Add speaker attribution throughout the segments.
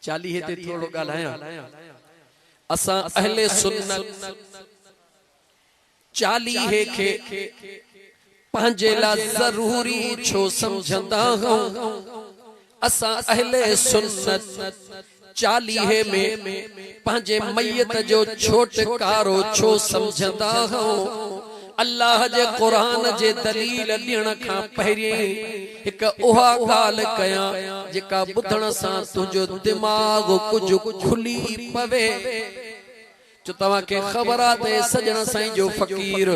Speaker 1: चालीहे ते थोड़ो ॻाल्हायां। असां अहले सुन्नत चालीहे खे पंहिंजे लाइ ज़रूरी छो समझंदा हूं। असां अहले सुन्नत चालीहे में पंहिंजे मैयत जो छोटकारो छो समझंदा हूं। अल्लाह जे कुरान जे दलील ॾियण खां पहिरियों हिक उहा ॻाल्हि कयां जेका ॿुधण सां तुंहिंजो दिमाग़ कुझु खुली पवे। जो तव्हां खे ख़बर आहे त सजण साईं जो फ़कीर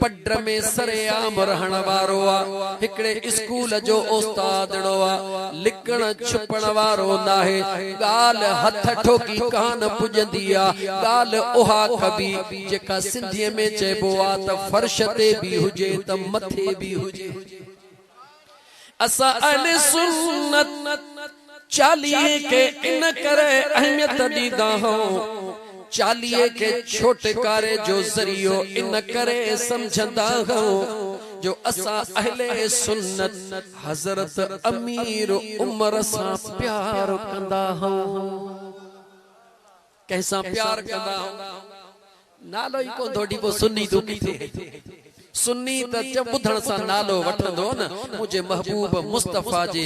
Speaker 1: पड्र में सरेआम रहण वारो आहे, हिकिड़े स्कूल जो उस्तादड़ो आहे, लिखण छुपण वारो नाहे। ॻाल्हि हथ ठोकी कान पुॼंदी आहे, ॻाल्हि उहा कबी जेका सिंधीअ में चइबो आहे त फर्श ते बि हुजे त मथे बि हुजे। असां अहले सुन्नत चालीहे के इन करे अहमियत ॾींदा हूं, चालीहे के छोटकारे जो ज़रियो इन करे समझंदा हूं जो असां अहले सुन्नत हज़रत अमीर उमर सां प्यार कंदा हूं। कैसा प्यार कंदा हूं। नालो ई को थोड़ी वो सुन्नी तो किथे सुन्नी त ॿुधण सां नालो वठंदो न। मुझे महबूब मुस्तफा जे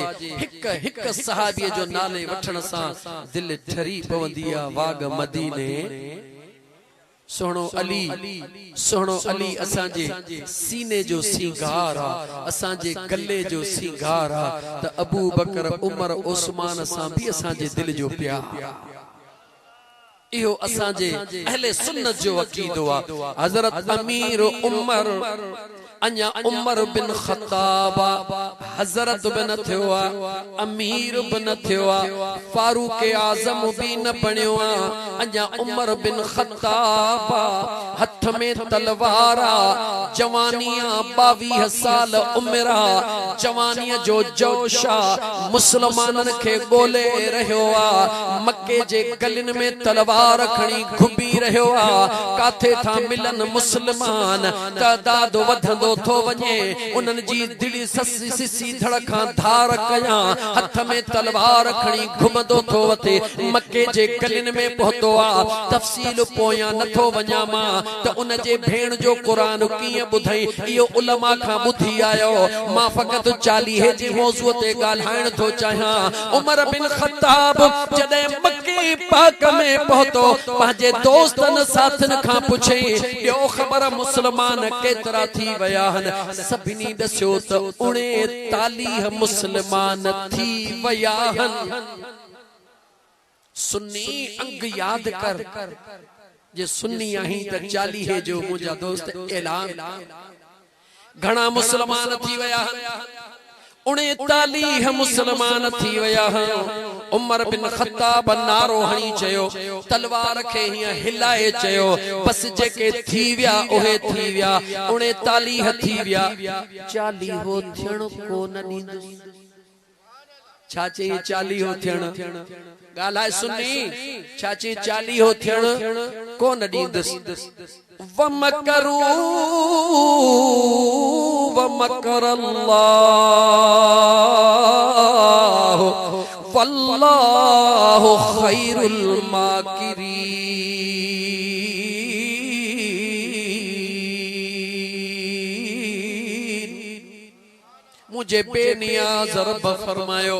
Speaker 1: हिक सहाबीअ जो नाले वठण सां दिल ठरी पवंदी आहे। वाग मदीने सोहणो अली असांजे सीने जो सिंगार आहे, असांजे गले जो सिंगार आहे। त अबू बकर उमर उस्मान सां भी असांजे दिल जो प्यार आहे। इहो असांजे अहले सुन्नत जो अक़ीदो आहे। हज़रत अमीर उमर अञा उमर बिन ख़त्ताब हज़रत बि न थियो आहे, अमीर बि न थियो आहे, फारूक आज़म बि न बणियो आहे। अञा उमर बिन ख़त्ताब हथ में तलवार आहे, जवानिया 22 साल उमिर आहे, जवानीअ जो जोश आहे, मुस्लमाननि खे ॻोल्हे रहियो आहे। मके जे गलिन में तलवार खणी घुमी रहियो आहे। काथे था मिलन मुस्लमान, तइदाद वधंदो थो वञे, उन्हनि जी दिलि सिसी धड़कां धार कयां, हथ में तलवार खणी घुमंदो थो वठे। मके जे गलिन में पहुतो आहे। तफ़सील पोयां नथो वञा मां त उन जे भेण जो क़ुरान कीअं ॿुधई, इहो उलमा खां ॿुधी आयो। मां फ़क़त चालीहे जी मौज़ूअ ते ॻाल्हाइण थो चाहियां। उमर बिन ख़त्ताब जॾहिं मके पाक में पहुतो, पंहिंजे दोस्तनि साथियुनि खां पुछई ॿियो ख़बर मुस्लमान केतिरा थी विया आहिनि। सभिनी ॾसियो त 39 मुस्लमान थी विया आहिनि। सुन्नी अंग याद कर, जे सुन्नी आहीं त चालीहे जो मुंहिंजा दोस्त ऐलान घणा मुस्लमान थी विया आहिनि। 39 मुस्लमान थी विया आहिनि। उमर बिन ख़त्ताब नारो हणी चयो, तलवार खे हीअं हिलाए चयो, बस जेके थी विया उहे थी विया। 39 थी विया, 40 थियण को न ॾींदुसि। छा चई 40 थियण? ॻाल्हाए सुन्नी, छा चई 40 थियण को न ॾींदुसि। वमकरू वमकरल्लाह वल्लाहु खैरुल माकिरीन। मुझे बेनियाज़ रब फरमायो,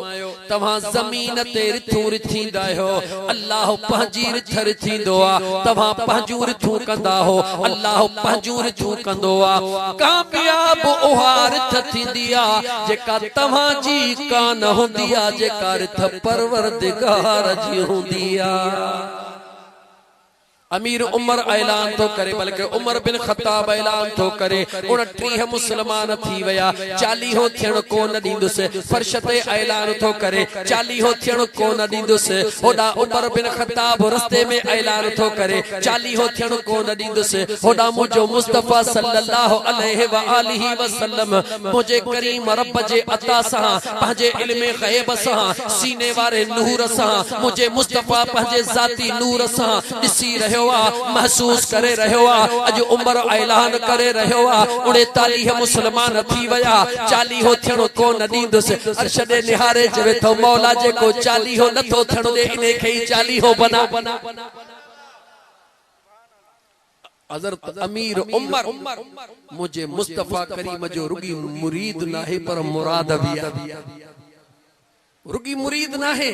Speaker 1: तव्हां ज़मीन ते रिथूं रिथींदा हो, अल्लाह पंहिंजी रिथ रिथींदो आहे। तव्हां पंहिंजूं रिथूं कंदा हो, अल्लाह पंहिंजूं रिथूं कंदो आहे। कामयाब उहा रिथ थींदी आहे जेका तव्हां जी कान हूंदी आहे, जेका रिथ परवरदिगार जी हूंदी आहे। अमीर उमर ऐलान तो करे, बल्कि उमर बिन ख़त्ताब ऐलान तो करे, 29 मुस्लमान थी विया, 40 थियण को न ॾींदुसि। फर्श ते ऐलान तो करे, 40 थियण को न ॾींदुसि। होॾा उमर बिन ख़त्ताब रस्ते में ऐलान तो करे, 40 थियण को न ॾींदुसि। होॾा मुंहिंजो मुस्तफ़ा सल्लल्लाहु अलैहि व आलिहि वसल्लम मुंहिंजे करीम रब जे अता सां, पंहिंजे इल्म ग़ैब सां, सीने वारे नूर सां, मुंहिंजे मुस्तफ़ा पंहिंजे ज़ाती नूर सां ॾिसी रहियो रहियो आ महसूस करे रहियो आ अज उम्र ऐलान करे रहियो आ 39 मुसलमान थी वया 40 थियणो कोन ॾींदुसि अरशद निहारे चवे थो मौला जेको 40 नथो थियणो ॾे इन खे 40 बना हज़रत अमीर उमर मुझे मुस्तफा करीम जो रुगी मुरीद ना है पर मुराद भी है रुगी मुरीद ना है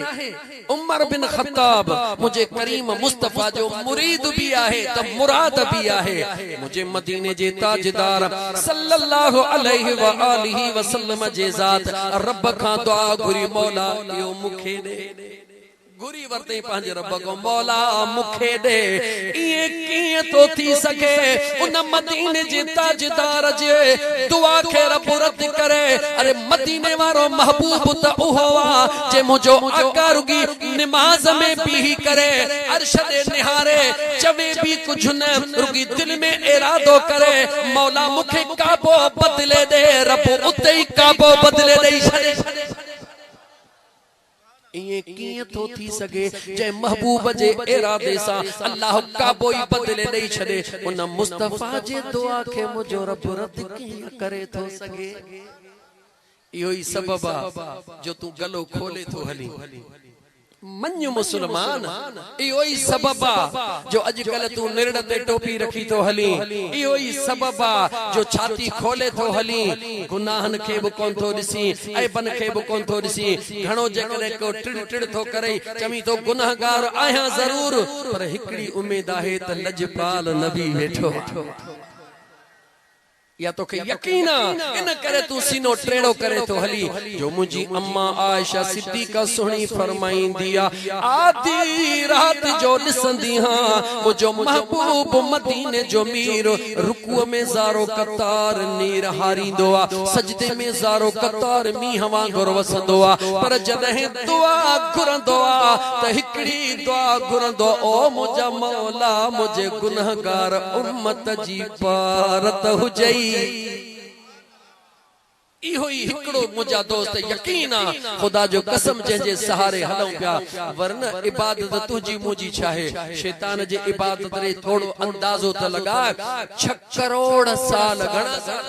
Speaker 1: उमर बिन खत्ताब मुझे करीम मुस्तफा जो मुरीद भी आहे तो मुराद भी आहे मुझे मदीने जे ताजदार सल्लल्लाहु अलैहि व आलिहि वसल्लम जे ज़ात रब खां दुआ घुरी मौला यो मुखे दे गुरी वरते पंहिंजे रब को मौला मुखे दे ये कीअं तो थी सके उन मदीने जे ताजदार जे दुआ खे रब रद करे अरे मदीने वारो महबूब त उहो आ जे मुझो आका रुगी नमाज में भी करे अरशद निहारे चवे भी कुछ न रुगी दिल में इरादो करे मौला मुखे काबो बदले दे रब उते ही काबो बदले दे छड़े ये कीअं थो थी सके जे महबूब जे इरादे सा अल्लाह काबो ही बदले दई छड़े उन मुस्तफा जे दुआ खे मुझो रब रद कीअं करे थो सके इहो ही सबब आ जो तू गलो खोले थो हली मन मुसलमान इहो ही सबब आ जो अजकल तू निरड़ ते टोपी रखी तो हली इहो ही सबब आ जो छाती खोले तो हली गुनाहन खे भी कोन थो दिसी ऐबन खे भी कोन थो दिसी घणो जेकरे को टिड़ टिड़ थो करे चमी तो गुनाहगार आया जरूर पर हिकड़ी उम्मीद आहे त लजपाल नबी वेठो या तो के यकीन इन करे तू सीनो टेढ़ो करे तो हली जो मुझी अम्मा आयशा सिद्दीका सुणी फरमाईंदी आ आधी रात जो ॾिसंदी हां वो जो महबूब मदीने जो मीर रुकू में ज़ारो कतार नीर हारींदो आ सजदे में ज़ारो कतार मींहं वांगुर वसंदो आ पर जॾहिं दुआ घुरंदो आ त हिकड़ी दुआ घुरंदो ओ मुझा मौला मुझे गुनहगार उम्मत जी पारत हुजई इहो ही हिकड़ो मुझा दोस्त यकीन आ खुदा जो कसम जे सहारे हलऊं पिया वरना इबादत तुझी मुझी चाहे शैतान जे इबादत रे थोड़ो अंदाजो त लगा 6 करोड़ साल घणा साल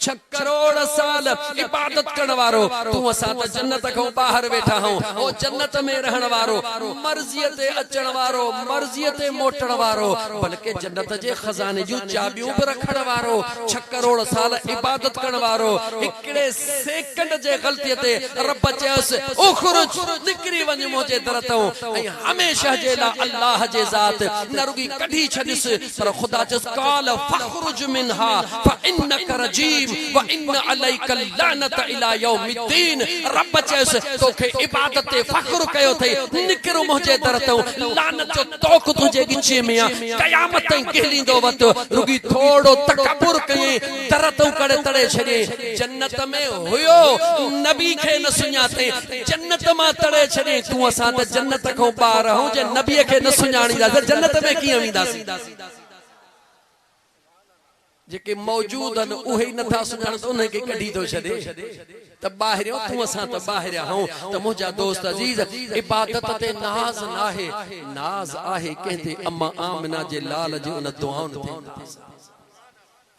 Speaker 1: 6 करोड़ साल इबादत करण वारो तू असा त जन्नत को बाहर बैठा हूं ओ जन्नत में रहण वारो मर्जी ते अचण वारो मर्जी ते मोटण वारो बल्कि जन्नत जे खजाने जो चाबियों पर रखण वारो 6 करोड़ साल इबादत करण वारो एकड़े सेकंड जे गलती ते रब चयस उखरुज निकरी वञ मुझे दरतो ऐ हमेशा जे ला अल्लाह जे ज़ात नरुगी कढी छदिस पर खुदा चस काल फखरुज मिनहा फइन्नक रजीम व इन अलैका लानत इला यौमिद्दीन रब चयस तोखे इबादत ते फख्र कयो थई निकर मुझे दरतो लानत जो तोक तुझे गिचे में कयामत ताईं गेलींदो वत रुगी थोड़ो तकब्बुर कई दरतो करे तड़े छड़े जन्नत में हुयो नबी खे न सुञाते जन्नत मां तड़े छड़े तू असा त जन्नत को बाहर हूं जे नबी खे न सुञाणीदा जन्नत में कीअं वेंदासी जेके मौजूद न उहे नथा सुञाण त उन्हें के कढी तो छदे त बाहरियो तू असा त बाहरिया हूं त मुझा दोस्त अजीज इबादत ते नाज नाहे नाज आहे कहते अम्मा आमिना जे लाल जे उन दुआउन ते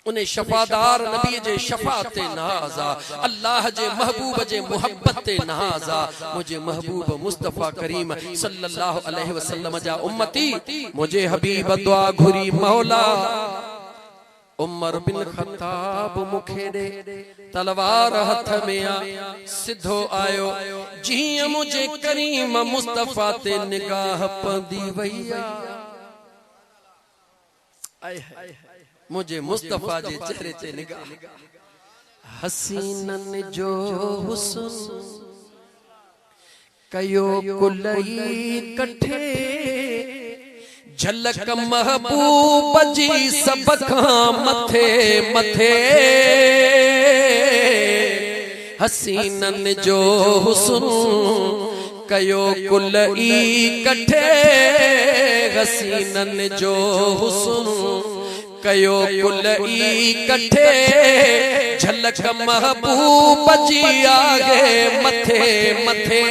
Speaker 1: उन्हें शफादार नबी जे शफात ते नाजा अल्लाह जे महबूब जे मोहब्बत ते नाजा मुझे महबूब मुस्तफा करीम सल्लल्लाहु अलैहि वसल्लम जा उम्मती मुझे हबीब दुआ घुरी मौला उमर बिन खत्ताब मुखे दे तलवार हथ में आ सिद्धो आयो जिया मुझे करीम मुस्तफा ते निगाह पंदी वैया मुझे मुस्तफा जे चेहरे ते निगाह हसीनन जो हुस्न कयो कुलई कठे झलक महबूब जी सब खां मथे मथे हसीनन जो हुस्न कयो कुल ई कठे हसीनन जो हुस्न कयो कुल ई कठे झलक महबूब जी आगे मथे मथे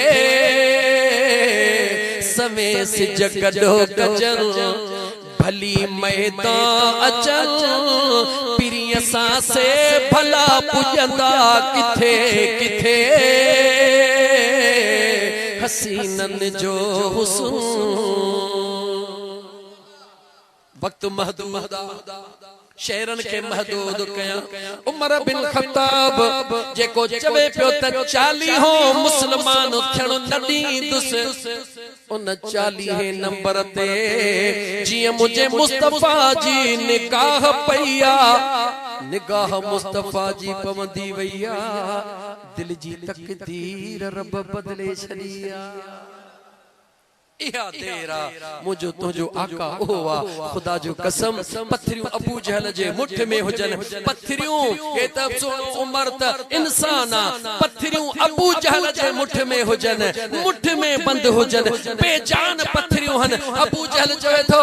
Speaker 1: सवेस जगडो गजल भली मैदान अचन पिरिय से भला पुजंदा किथे किथे हसीनन जो हुस्न वक्त महदूद शेरन के महदूद कया उमर बिन खत्ताब जेको चवे पियो त 40 हो मुसलमान थियण नदी दुस उन 40 नंबर ते जिए मुझे मुस्तफा जी निगाह पैया निगाह मुस्तफा जी पवंदी वैया दिल जी तकदीर रब बदले छलिया इहा तेरा मुझो तुझो आका ओवा खुदा जो कसम पत्थरियों अबू जहल जे मुठ में हुजन पत्थरियों के तब सुनो उमर त इंसाना पत्थरियों अबू जहल जे मुठ में हुजन मुठ में बंद हुजन बेजान पत्थरियों हन अबू जहल चवे थो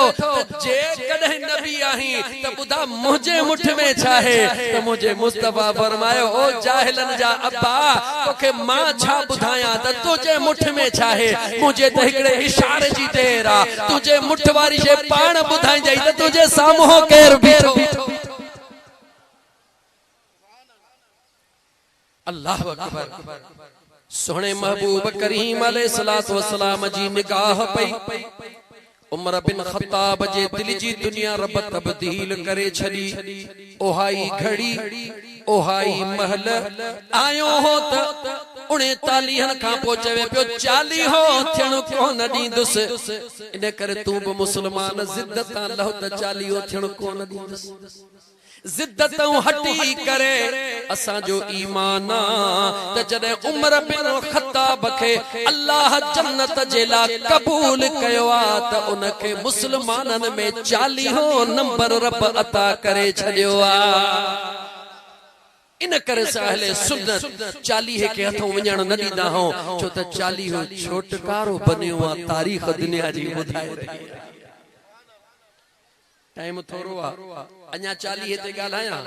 Speaker 1: जे कदे नबी आही त बुधा मुझे मुठ में छाहे त मुझे मुस्तफा फरमायो ओ जाहिलन जा अब्बा तोखे मां छा बुधाया त तुझे मुठ में छाहे मुझे त हिकड़े इशारे जी तेरा तुझे मुठवारी जे पाण बुधाई जाई त तुझे सामो केर बीठो अल्लाह अकबर सोने महबूब करीम अलैहिस्सलातु वस्सलाम जी निगाह पई उमर बिन खत्ताब जे दिल जी दुनिया रब तब्दील करे छड़ी ओहाई घड़ी ओहाई महल आयो हो त 39 खां पो चवे पियो 40 हो थियण कोन ॾींदुस इन करे तू भी मुसलमान जिद्दतां लहो त 40 हो थियण कोन ॾींदुस जिद्दतों हटी करे असा जो ईमान त जदे उमर बिन खत्ताब खे अल्लाह जन्नत जे ला कबूल कयो आ त उनखे मुसलमानन में 40 हो नंबर रब अता करे छडियो आ इन करे साहले सुन्नत 40 के हथों वञण न ॾींदा हो छो त 40 हो छोटकारो बनियो आ तारीख़ दुनिया जी ॿुधाए टाइम थोरो आ अञा 40 ते ॻाल्हायां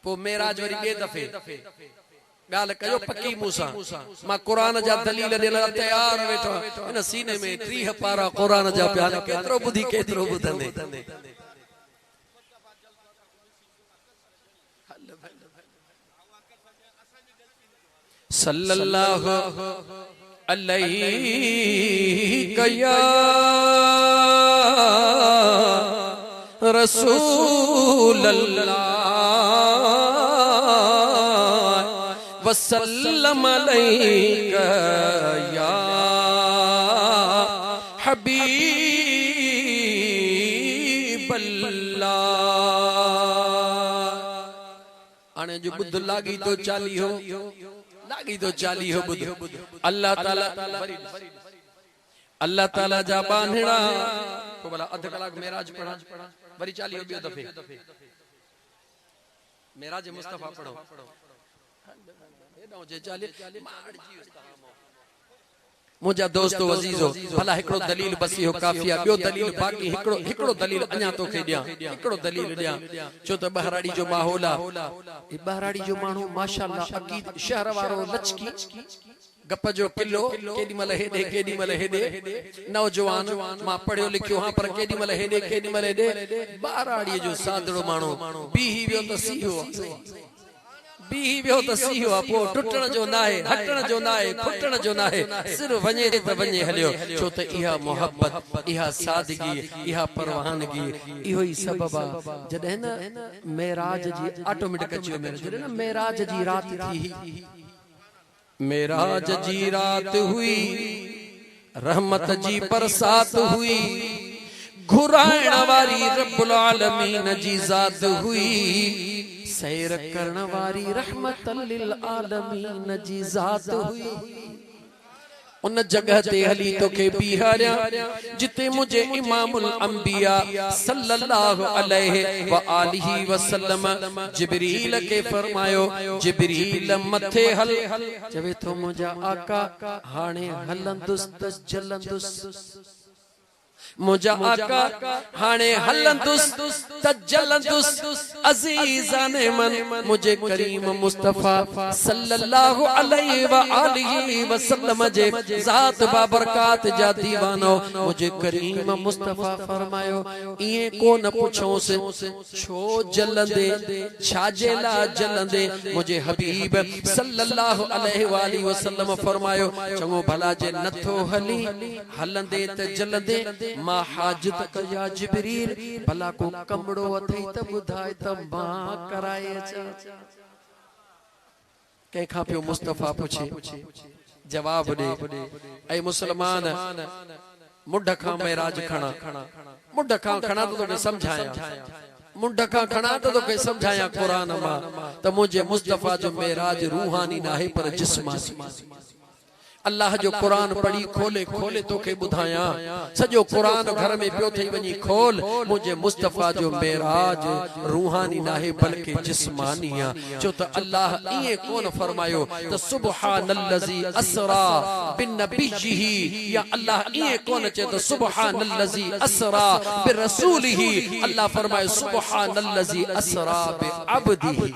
Speaker 1: पो मेराज वरी ॿिए दफ़े गाल कयो पक्की मूसा मां कुरान जा दलील ॾियण तैयार वेठो इन सीने में 30 पारा कुरान जा बयान केतिरो ॿुधी केतिरो ॿुधंदे सल्लल्लाहु अलैहि या रसूल अल्लाह वसल्लम अलैका या हबीब अल्लाह आने जो बुद्ध लागी तो 40 हो लागी तो 40 हो बुद्ध अल्लाह ताला जा बांधड़ा को भला अध कलाक मेराज पढ़ा वरी 40 हो बियो दफे मेराज मुस्तफा पढ़ो एडो जे 40 मुझा दोस्तों अजीजो भला हिकड़ो दलील बसी हो काफिया बियो दलील बाकी हिकड़ो दलील अञा तो खे दिया हिकड़ो दलील दिया छो त बहराड़ी जो माहौल आ ई बहराड़ी जो मानू माशाअल्लाह अकीद शहर वारो लचकी गप जो किलो केडी मल हेडे केडी मल हेडे नौजवान मां पढ़ियो लिखियो हां पर केडी मल हेडे केडी मल हेडे बहराड़ी जो सादड़ो मानू बीही वियो त सीहो बीही वियो त सीहो पो टुटण जो नाहे हटण जो नाहे खुटण जो नाहे सिर्फ वञे त वञे हलियो छो त इहा मोहब्बत इहा सादगी इहा परवानगी इहो ई सबब आ जॾहिं न मेराज जी ऑटोमेटिक अचियो जॾहिं न मेराज जी रात थी मेराज जी रात हुई रहमत जी बरसात हुई घुराइण वारी रब्बुल आलमीन जी ज़ात हुई सैर करण वारी रहमतल लिल आलमीन जी ज़ात हुई उन जगह ते हली तो के बिहारिया जिते मुझे इमामुल अंबिया सल्लल्लाहु अलैहि व आलिहि वसल्लम जिब्रील के फरमायो जिब्रील मथे हल चवे तो मुझा आका हाणे हलंदुस त जलंदुस मुझा आका हाणे हलंदुस त जलंदुस अजीज़ाने मन मुझे करीम मुस्तफा सल्लल्लाहु अलैहि व आलिहि वसल्लम जे ज़ात बाबरकात जा दीवानो मुझे करीम मुस्तफा फरमायो इए को न पुछोस छो जलंदे छाजेला जलंदे मुझे हबीब सल्लल्लाहु अलैहि व आलिहि वसल्लम फरमायो चंगो भला जे नथो हली हलंदे त जलंदे मा हाजत कया जिब्रील भला को कमड़ो अथई त बुधाए त मां कराए चा के खा पियो मुस्तफा पूछे जवाब दे ऐ मुसलमान मुंड खा मेराज खणा मुंड खा खणा तो समझाया मुंड खा खणा तो के समझाया कुरान मा त मुझे मुस्तफा जो मेराज रूहानी ना है पर जिस्मानी अल्लाह जो कुरान पढ़ी खोले खोले तो के बुधाया सजो कुरान घर में पियो थई वनी खोल मुझे मुस्तफा जो मेराज रूहानी ना है बल्कि जिस्मानिया जो तो अल्लाह इए कौन फरमायो तो सुब्हानल्लज़ी असरा बिन नबीही या अल्लाह इए कौन चे तो सुब्हानल्लज़ी असरा बिरसूलिही अल्लाह फरमाए सुब्हानल्लज़ी असरा बिअब्दिही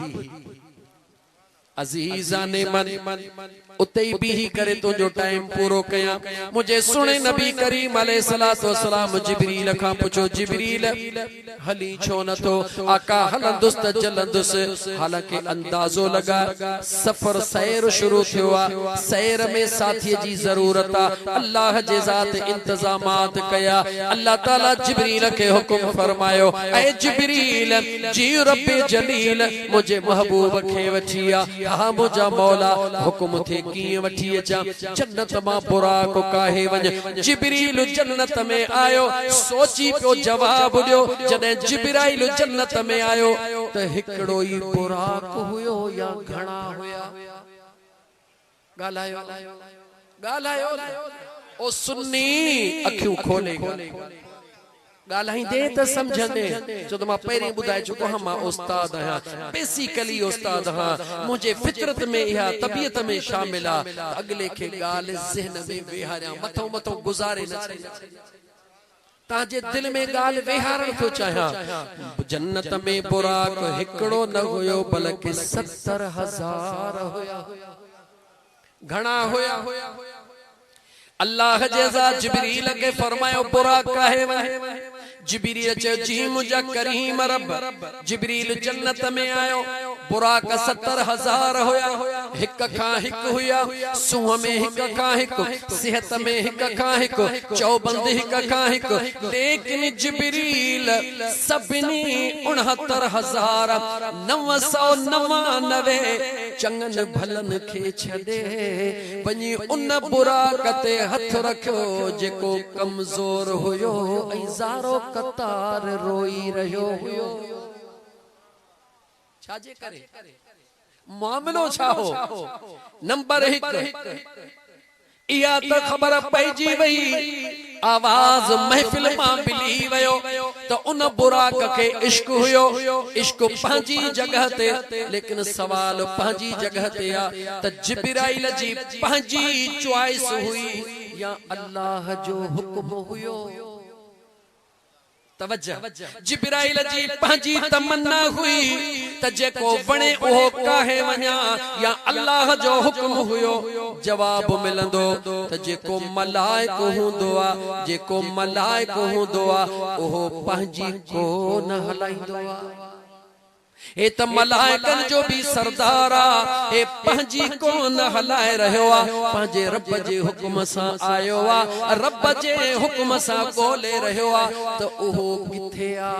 Speaker 1: अजीज़ाने मन उते भी ही करे तो जो टाइम पूरो कया मुझे सुने नबी करीम अलैहिस्सलातु वस्सलाम जिब्रील का पूछो जिब्रील हली छो न तो आका हलंदुस त जलंदुस हालांकि अंदाजो लगा सफर सैर शुरू थिया सैर में साथी जी जरूरत अल्लाह जे जात इंतजामात कया अल्लाह ताला जिब्रील के हुक्म फरमायो ए जिब्रील जी रब जलील मुझे महबूब के वठिया हा मुझा मौला हुक्म थे की वठी अचा जन्नत मां बुराक काहे वञ जिब्रील जन्नत में आयो सोची पियो जवाब दियो जने जिब्राइल जन्नत में आयो त हिकड़ो ही बुराक हुयो या घणा हुया गालायो गालायो ओ सुन्नी अखियूं खोले गालाई दे त समझने जो तो मां पहिरीं बुधाए चुको हां मां उस्ताद हां बेसिकली उस्ताद हां मुझे फितरत में या तबीयत में शामिल आ अगले के गाल ज़हन में वेहारिया मथो मथो गुजारे न ताजे दिल में गाल वेहारण तो चाहा जन्नत में बुराक हिकड़ो न हुयो बल्कि 70,000 होया घणा होया अल्लाह जैसा जिब्रील के फरमायो बुराक काहे वहे जिब्रील चे जी मुझा करीम रब जिब्रील जन्नत में आयो बुराक 70,000 होया हिक खा हिक हुया सुह में हिक खा हिक सेहत में हिक खा हिक चौबंद हिक खा हिक लेकिन जिब्रील सबनी 69,999 चंगन भलन के छदे वनी उन बुराक ते हथ रखो जेको कमजोर हुयो ऐ ज़ारो कतार रोई रहियो हुयो छाजे करे मामलो छा हो नंबर 1 इया त खबर पईजी वई आवाज महफिल मां मिली वयो तो उन बुराक के इश्क हुयो इश्क पंहिंजी जगह ते लेकिन सवाल पंहिंजी जगह ते आ त जिब्राइल जी पंहिंजी चॉइस हुई या अल्लाह जो हुक्म हुयो तवज्जो जिब्राइल जी पंहिंजी तमन्ना हुई त जेको वणे ओहो काहे वञा या अल्लाह जो हुक्म हुयो जवाब मिलंदो त जेको मलाइक हुंदो आ जेको मलाइक हुंदो आ ओहो पंहिंजी को न हलाइंदो आ ए त मलाइकन जो भी सरदार आ ए पंहिंजी को न हलाए रहियो आ पंहिंजे रब जे हुक्म सां आयो आ रब जे हुक्म सां ॻोल्हे रहियो आ त उहो किथे आ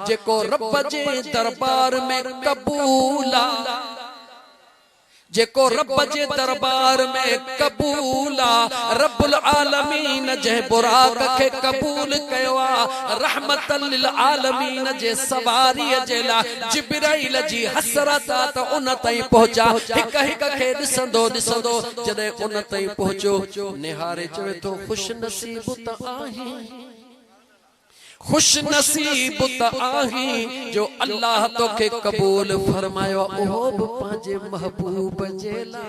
Speaker 1: जेको रब जे दरबार में कबूल आ जेको रब जे दरबार में कबूल आ रब्बुल आलमीन जे बुराक के कबूल कयो आ रहमतल लिल आलमीन जे सवारी जे ला जिब्राइल जी हसरत त उन तई पहुंचा हिक हिक के दिसंदो दिसंदो जदे उन तई पहुंचो निहारे चवे तो खुश नसीब त आही खुश नसीब त आही जो अल्लाह तो के कबूल फरमायो ओहो पांजे महबूब जेला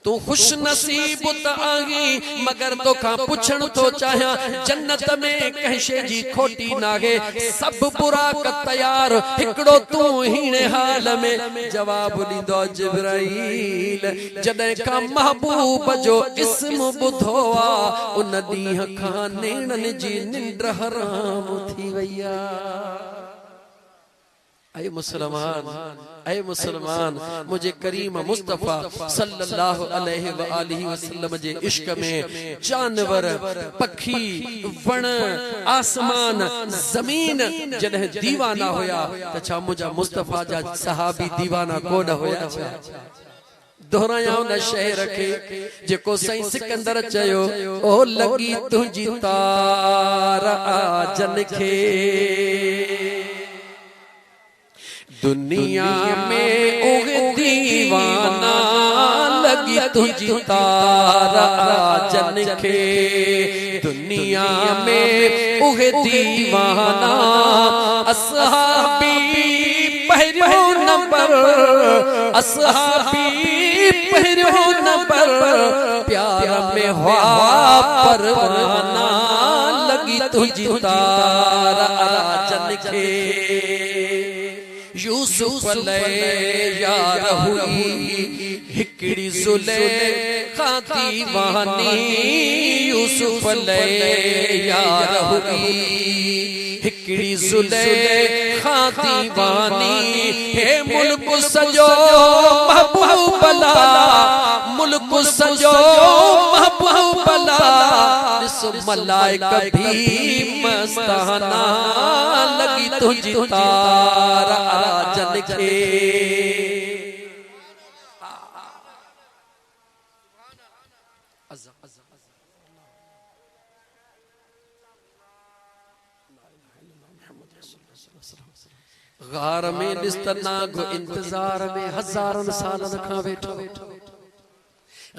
Speaker 1: तू खुश नसीब त आही मगर तोखा पुछण तो चाहिया जन्नत में कहशे जी खोटी नागे सब बुराक तैयार हिकड़ो तू हीने हाल में जवाब ॾींदो जिब्राईल जॾहिं का महबूब जो इस्म ॿुधो आ उन ॾींहं खां नेणनि जी निंड हराम थी वई आ। ऐ मुसलमान मुझे करीम मुस्तफा सल्लल्लाहु अलैहि व आलिहि वसल्लम जे इश्क में जानवर पखी वण आसमान जमीन जॾहिं दीवाना होया त छा मुझा मुस्तफा जा सहाबी दीवाना कोन होया छा? दोहराया न शहर के जेको साईं सिकंदर चयो ओ लगी तुंहिंजी तार आजन खे दुनिया में उहे दीवाना लगी तुझी तार आजन खे दुनिया में उहे दीवाना असहाबी पहिरियो नंबर असहाबी पहिरियो नंबर प्यार में हुआ परवाना लगी तुझी तार आजन खे यूसुफ ले यार हुई हिकड़ी ज़ुलेखा दीवानी यूसुफ ले यार हुई हिकड़ी ज़ुलेखा दीवानी हे मुल्क सजो महबूब ला मुल्क सजो महबूब ला मलाइका भी मस्ताना लगी तुझी तार आजन खे गार में बिस्तना गो इंतजार में हजारन सालन खां वेठो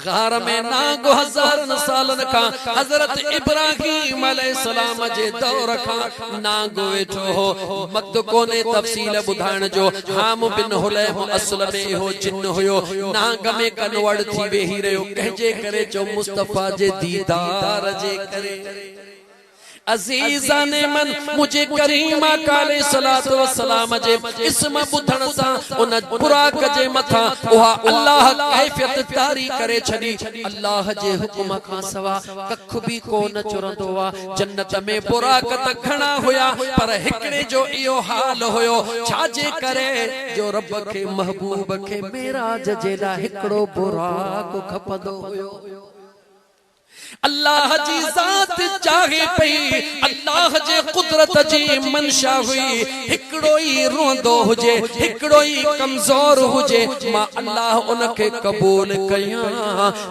Speaker 1: गार में नागो हजारन सालन खां हजरत इब्राहिम अलैहिस्सलाम जे दौर खां नागो वेठो हो मत कोने तफसील बुधाइण जो हाम बिन हुलैम असल में हो जिन हुयो नाग में कनवड़ थी वेही रहियो कहजे करे जो मुस्तफा जे दीदार जे करे अजीज़ान मन मुझे करीमा काले सलातो व सलाम जे इसम बुधण सा उन बुराक जे मथा उहा अल्लाह कैफियत तारी करे छडी अल्लाह जे हुक्म खां सवा कख भी कोन चुरंदो वा जन्नत में बुराक त घणा हुया पर हिकड़े जो इयो हाल हुयो छाजे करे जो रब के महबूब के मेराज जे ला हिकड़ो बुराक खपदो हुयो अल्लाह जी जात चाहे पई अल्लाह जे कुदरत जी मनशा हुई हिकड़ो ही रोंदो हुजे हिकड़ो ही कमजोर हुजे मां अल्लाह उनके कबूल कया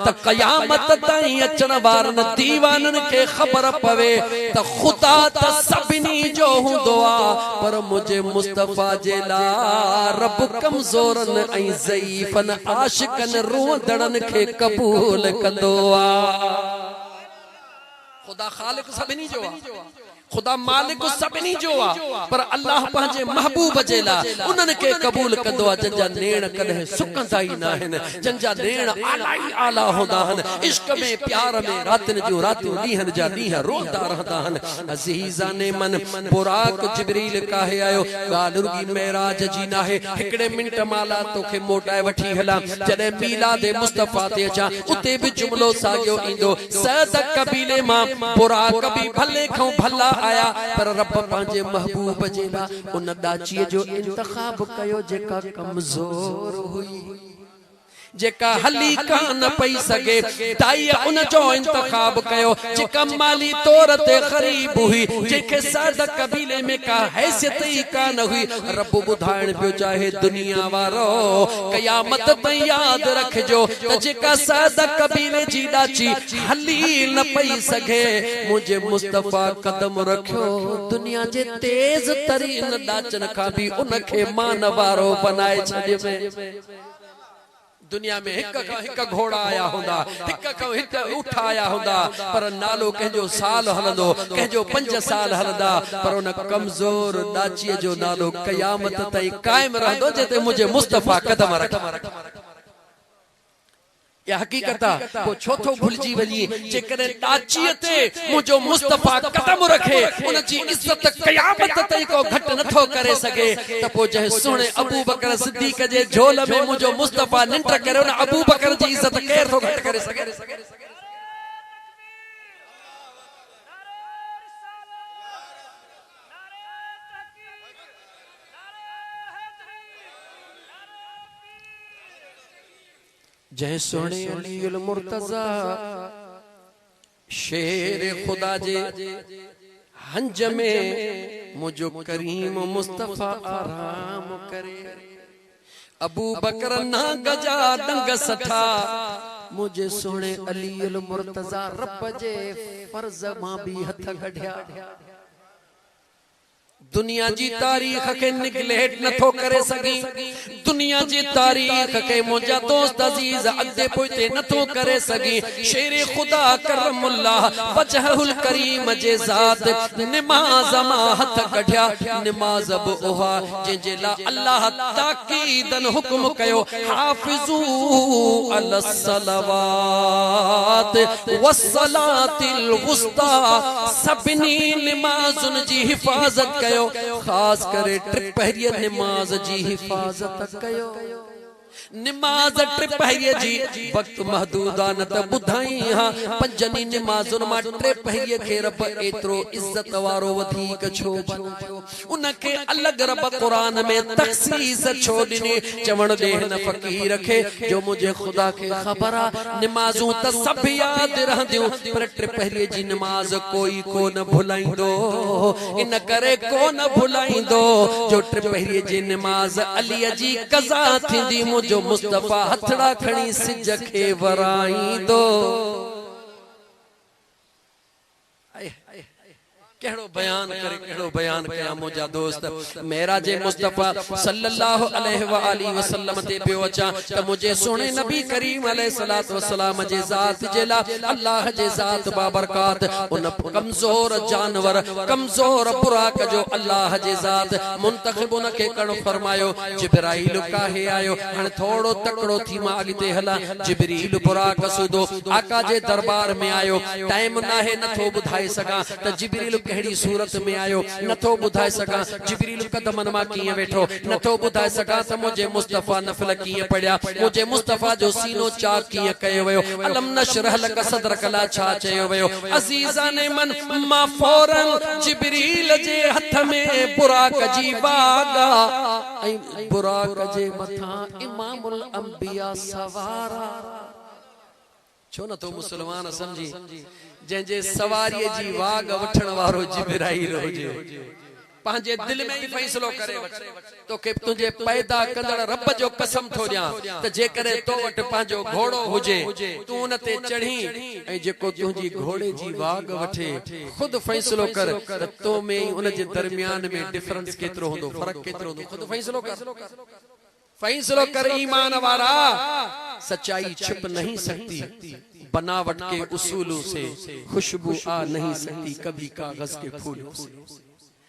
Speaker 1: त कयामत ताईं अचण वारन दीवानन के खबर पवे त खुदा त सभिनी जो हुंदो आ पर मुझे मुस्तफा जे ला रब कमजोरन ऐं ज़ईफन आशिकन रोंदड़न के कबूल कंदो आ। खुदा खालिक सभिनी जो आ खुदा मालिक सभिनी जो आ पर अल्लाह पंहिंजे महबूब जे ला उन्हन के कबूल कंदो आ जंजा नेण कदे सुकंदा ही ना हन जंजा नेण आला ही आला होंदा हन इश्क में प्यार में रातन जो रातों लीहन जा लीह रोंदा रहदा हन। अजीज़ाने मन बुराक जिब्रील काहे आयो गाल रुगी मेराज जी ना है हिकड़े मिनट माला तोखे मोटाए वठी हला जदे मीलाद मुस्तफा ते अचा उते भी जुमलो सागियो इंदो सद कबीले मां बुराक भी भले खौ भला आया पर रब पांजे महबूब जे ला उन दाची जो इंतखाब कयो जेका कमजोर हुई जेका हली कान पई सके ताई उन जो इंतखाब कयो जेका माली तौर ते गरीब हुई जेके सादा कबीले में का हैसियत ही कान हुई रब बुधाइण पियो चाहे दुनिया वारो कयामत ताईं याद रखजो त जेका सादा कबीले जी डाची हली न पई सके मुझे मुस्तफा कदम रखियो दुनिया जे तेज तरीन डाचन का भी उनके मान वारो बनाए छजे। दुनिया में हिक घोड़ा आया होंदा हिक ऊठ आया होंदा पर नालो कहजो साल हलंदो कहजो 5 साल हलंदा पर उन कमजोर दाची जो नालो कयामत ताईं कायम रहंदो जेते मुझे मुस्तफा कदम रख। या हकीकत वो छोथो भुलजी वञी जेकॾहिं ताचीअ ते मुंहिंजो मुस्तफ़ा कदम रखे उन जी इज़त क़यामत ताईं को घटि नथो करे सघे त पोइ जंहिं सुहिणे अबू बकर सिद्दीक़ जे झोल में मुंहिंजो मुस्तफ़ा निंड करे उन अबू बकर जी इज़त केरु थो घटि करे सघे। जय सुने अलीउल मुर्तज़ा शेर खुदा जे हंज में मुझो करीम मुस्तफ़ा आराम करे। अबू बकर ना गजा डंग सठा मुझे सुने अलीउल मुर्तज़ा रब जे फर्ज मां भी हथ कढिया। दुनिया जी तारीख के निगलेट नथो करे सगी दुनिया जी तारीख के मुझा दोस्त अजीज अदे पोते नथो करे सगी। शेर खुदा करमुल्लाह वजहुल करीम जे जात नमाज मा हथ कढिया। नमाज बि उहा जंहिंजे ला अल्लाह ताकीदन हुक्म कयो हाफिजू अलस सलवात वस्सलातिल वुस्ता सभिनी नमाजुन जी हिफाजत कयो खास करे टिपहरीअ नमाज जी हिफाजत कयो। नमाज टिपहरीअ जी वक्त महदूद आ न त बुधाई हां पंजनी नमाजुन मां टिपहरीअ खे रब एतिरो इज्जत वारो वधीक छो बनायो उन के अलग रब कुरान में तखसीस छो ॾिनी चवण दे न फकीर खे जो मुझे खुदा के खबर आ नमाजूं त सब याद रहंदियूं पर टिपहरीअ जी नमाज कोई कोन भुलाईंदो इन करे कोन भुलाईंदो जो टिपहरीअ जी नमाज अलीअ जी कज़ा थींदी मुझो मुस्तफ़ा हथड़ा खणी सिज खे वराईंदो। केड़ो बयान करे केड़ो बयान कया मुझा दोस्त मेरा जे मुस्तफ़ा सल्लल्लाहु अलैहि व आलिहि वसल्लम ते पियो अचा त मुझे सुने नबी करीम अलैहि सलातो वसलाम जे जात जे ला अल्लाह जे जात बाबरकात उन कमजोर जानवर कमजोर बुराक जो अल्लाह जे जात मुंतखब उन के कण फरमायो जिब्राइल काहे आयो हन थोड़ो तकड़ो थी मां अगते हला जिब्रील बुराक सुदो आका जे दरबार में आयो टाइम नाहे नथो बुधाई सका त जिब्रील केड़ी सूरत में आयो नथो बुधाए सका जिब्रील कदमन मा किए बैठो नथो बुधाए सका त मुझे मुस्तफ़ा नफल किए पड़या मुझे मुस्तफ़ा जो सीनो चाक किए कयो वयो अलम नशरह लक सदरक ला छा चयो वयो अजीजाने मन मा फौरन जिब्रील जे हथ में बुराक जी बागा ऐ बुराक जे मथा इमामुल अंबिया सवारा छो न तो मुसलमान समझी जंहिंजे सवारीअ जी वाग वठण वारो जिब्राइल हुजे पंहिंजे दिल में ही फैसलो करे तो के तुझे पैदा कंदड़ रब जो कसम थो ॾियां त जेकॾहिं तो वटि पंहिंजो घोड़ो हुजे तूं उन ते चढ़ी ऐं जेको तुंहिंजी घोड़े जी वाग वठे खुद फैसलो कर त तो में उन जे दरमियान में डिफरेंस केतिरो हूंदो फर्क केतिरो हूंदो खुद फैसलो कर ईमान वारा सच्चाई छिप नहीं सकती बनावट के उसूलों से खुशबू आ नहीं सकती कभी कागज के फूलों से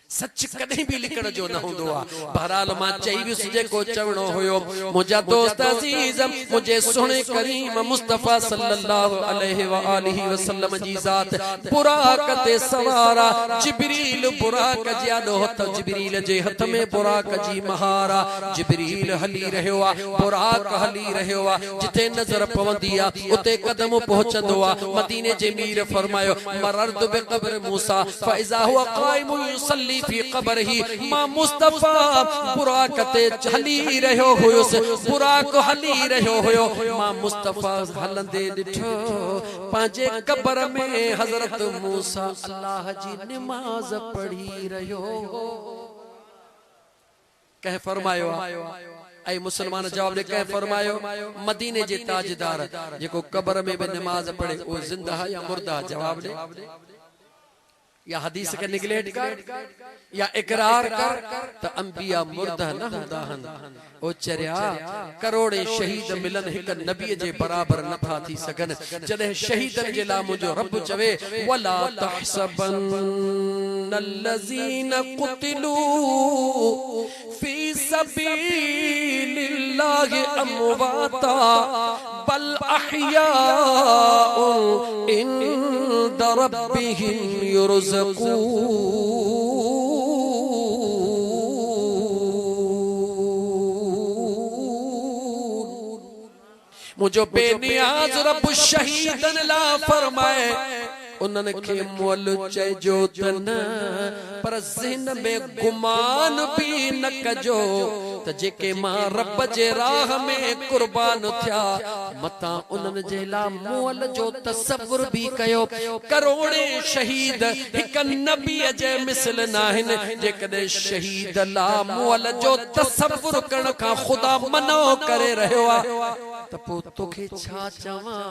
Speaker 1: सच कदे भी लिखण जो न होंदो आ। बहरहाल मां चई वियुस जेको चवणो हुयो मुझा दोस्त अजीज मुझे सुने करीम मुस्तफ़ा सल्लल्लाहु अलैहि व आलिहि वसल्लम जी जात बुराक ते सवारा जिब्रील बुराक जियादो हथ जिब्रील जे हथ में बुराक जी महारा जिब्रील हली रहियो आ बुराक हली रहियो आ जिथे नजर पवंदी आ उते कदम पहुंचंदो आ। मदीने जे मीर फरमायो मररतु बिक़ब्र मूसा फइज़ा हुवा क़ाइम युसल्ली फी कब्र ही मां मुस्तफ़ा बुराक ते हली रहियो हुयुस बुराक हली रहियो हुयो मां मुस्तफ़ा हलंदे ॾिठो पंहिंजे कब्र में हज़रत मूसा अल्लाह जी नमाज पढ़ी रहियो कह फरमायो ऐ मुसलमान जवाब दे कह फरमायो मदीने जे ताजदार जेको कब्र में भी नमाज पढ़े वो जिंदा है या मुर्दा जवाब दे या हदीस के निगलेट कर या इकरार कर त अंबिया मुर्दा न हुंदा हन ओ चरिया करोड़े शहीद मिलन एक नबी जे बराबर न था थी सगन जदे शहीदन जे ला मुझो रब चवे वला तहसबन इन्नल्लज़ीना क़ुतिलू फ़ी सबीलिल्लाहि अमवाता बल अहयाउन इंद रब्बिहिम युरज़क़ून। मुझो बेनियाज रब शहीदन ला फरमाए उन्हनि खे मोल चइजो त न पर ज़हन में गुमान भी न कजो त जेके मां रब जे राह में कुर्बान थिया मता उन्हनि जे ला मोल जो तसव्वुर भी कयो। करोड़े शहीद हिक नबी जे मिसल नाहिन जेकॾहिं शहीद ला मोल जो तसव्वुर करण खां खुदा मनो करे रहियो आहे त पोइ तोखे छा चवां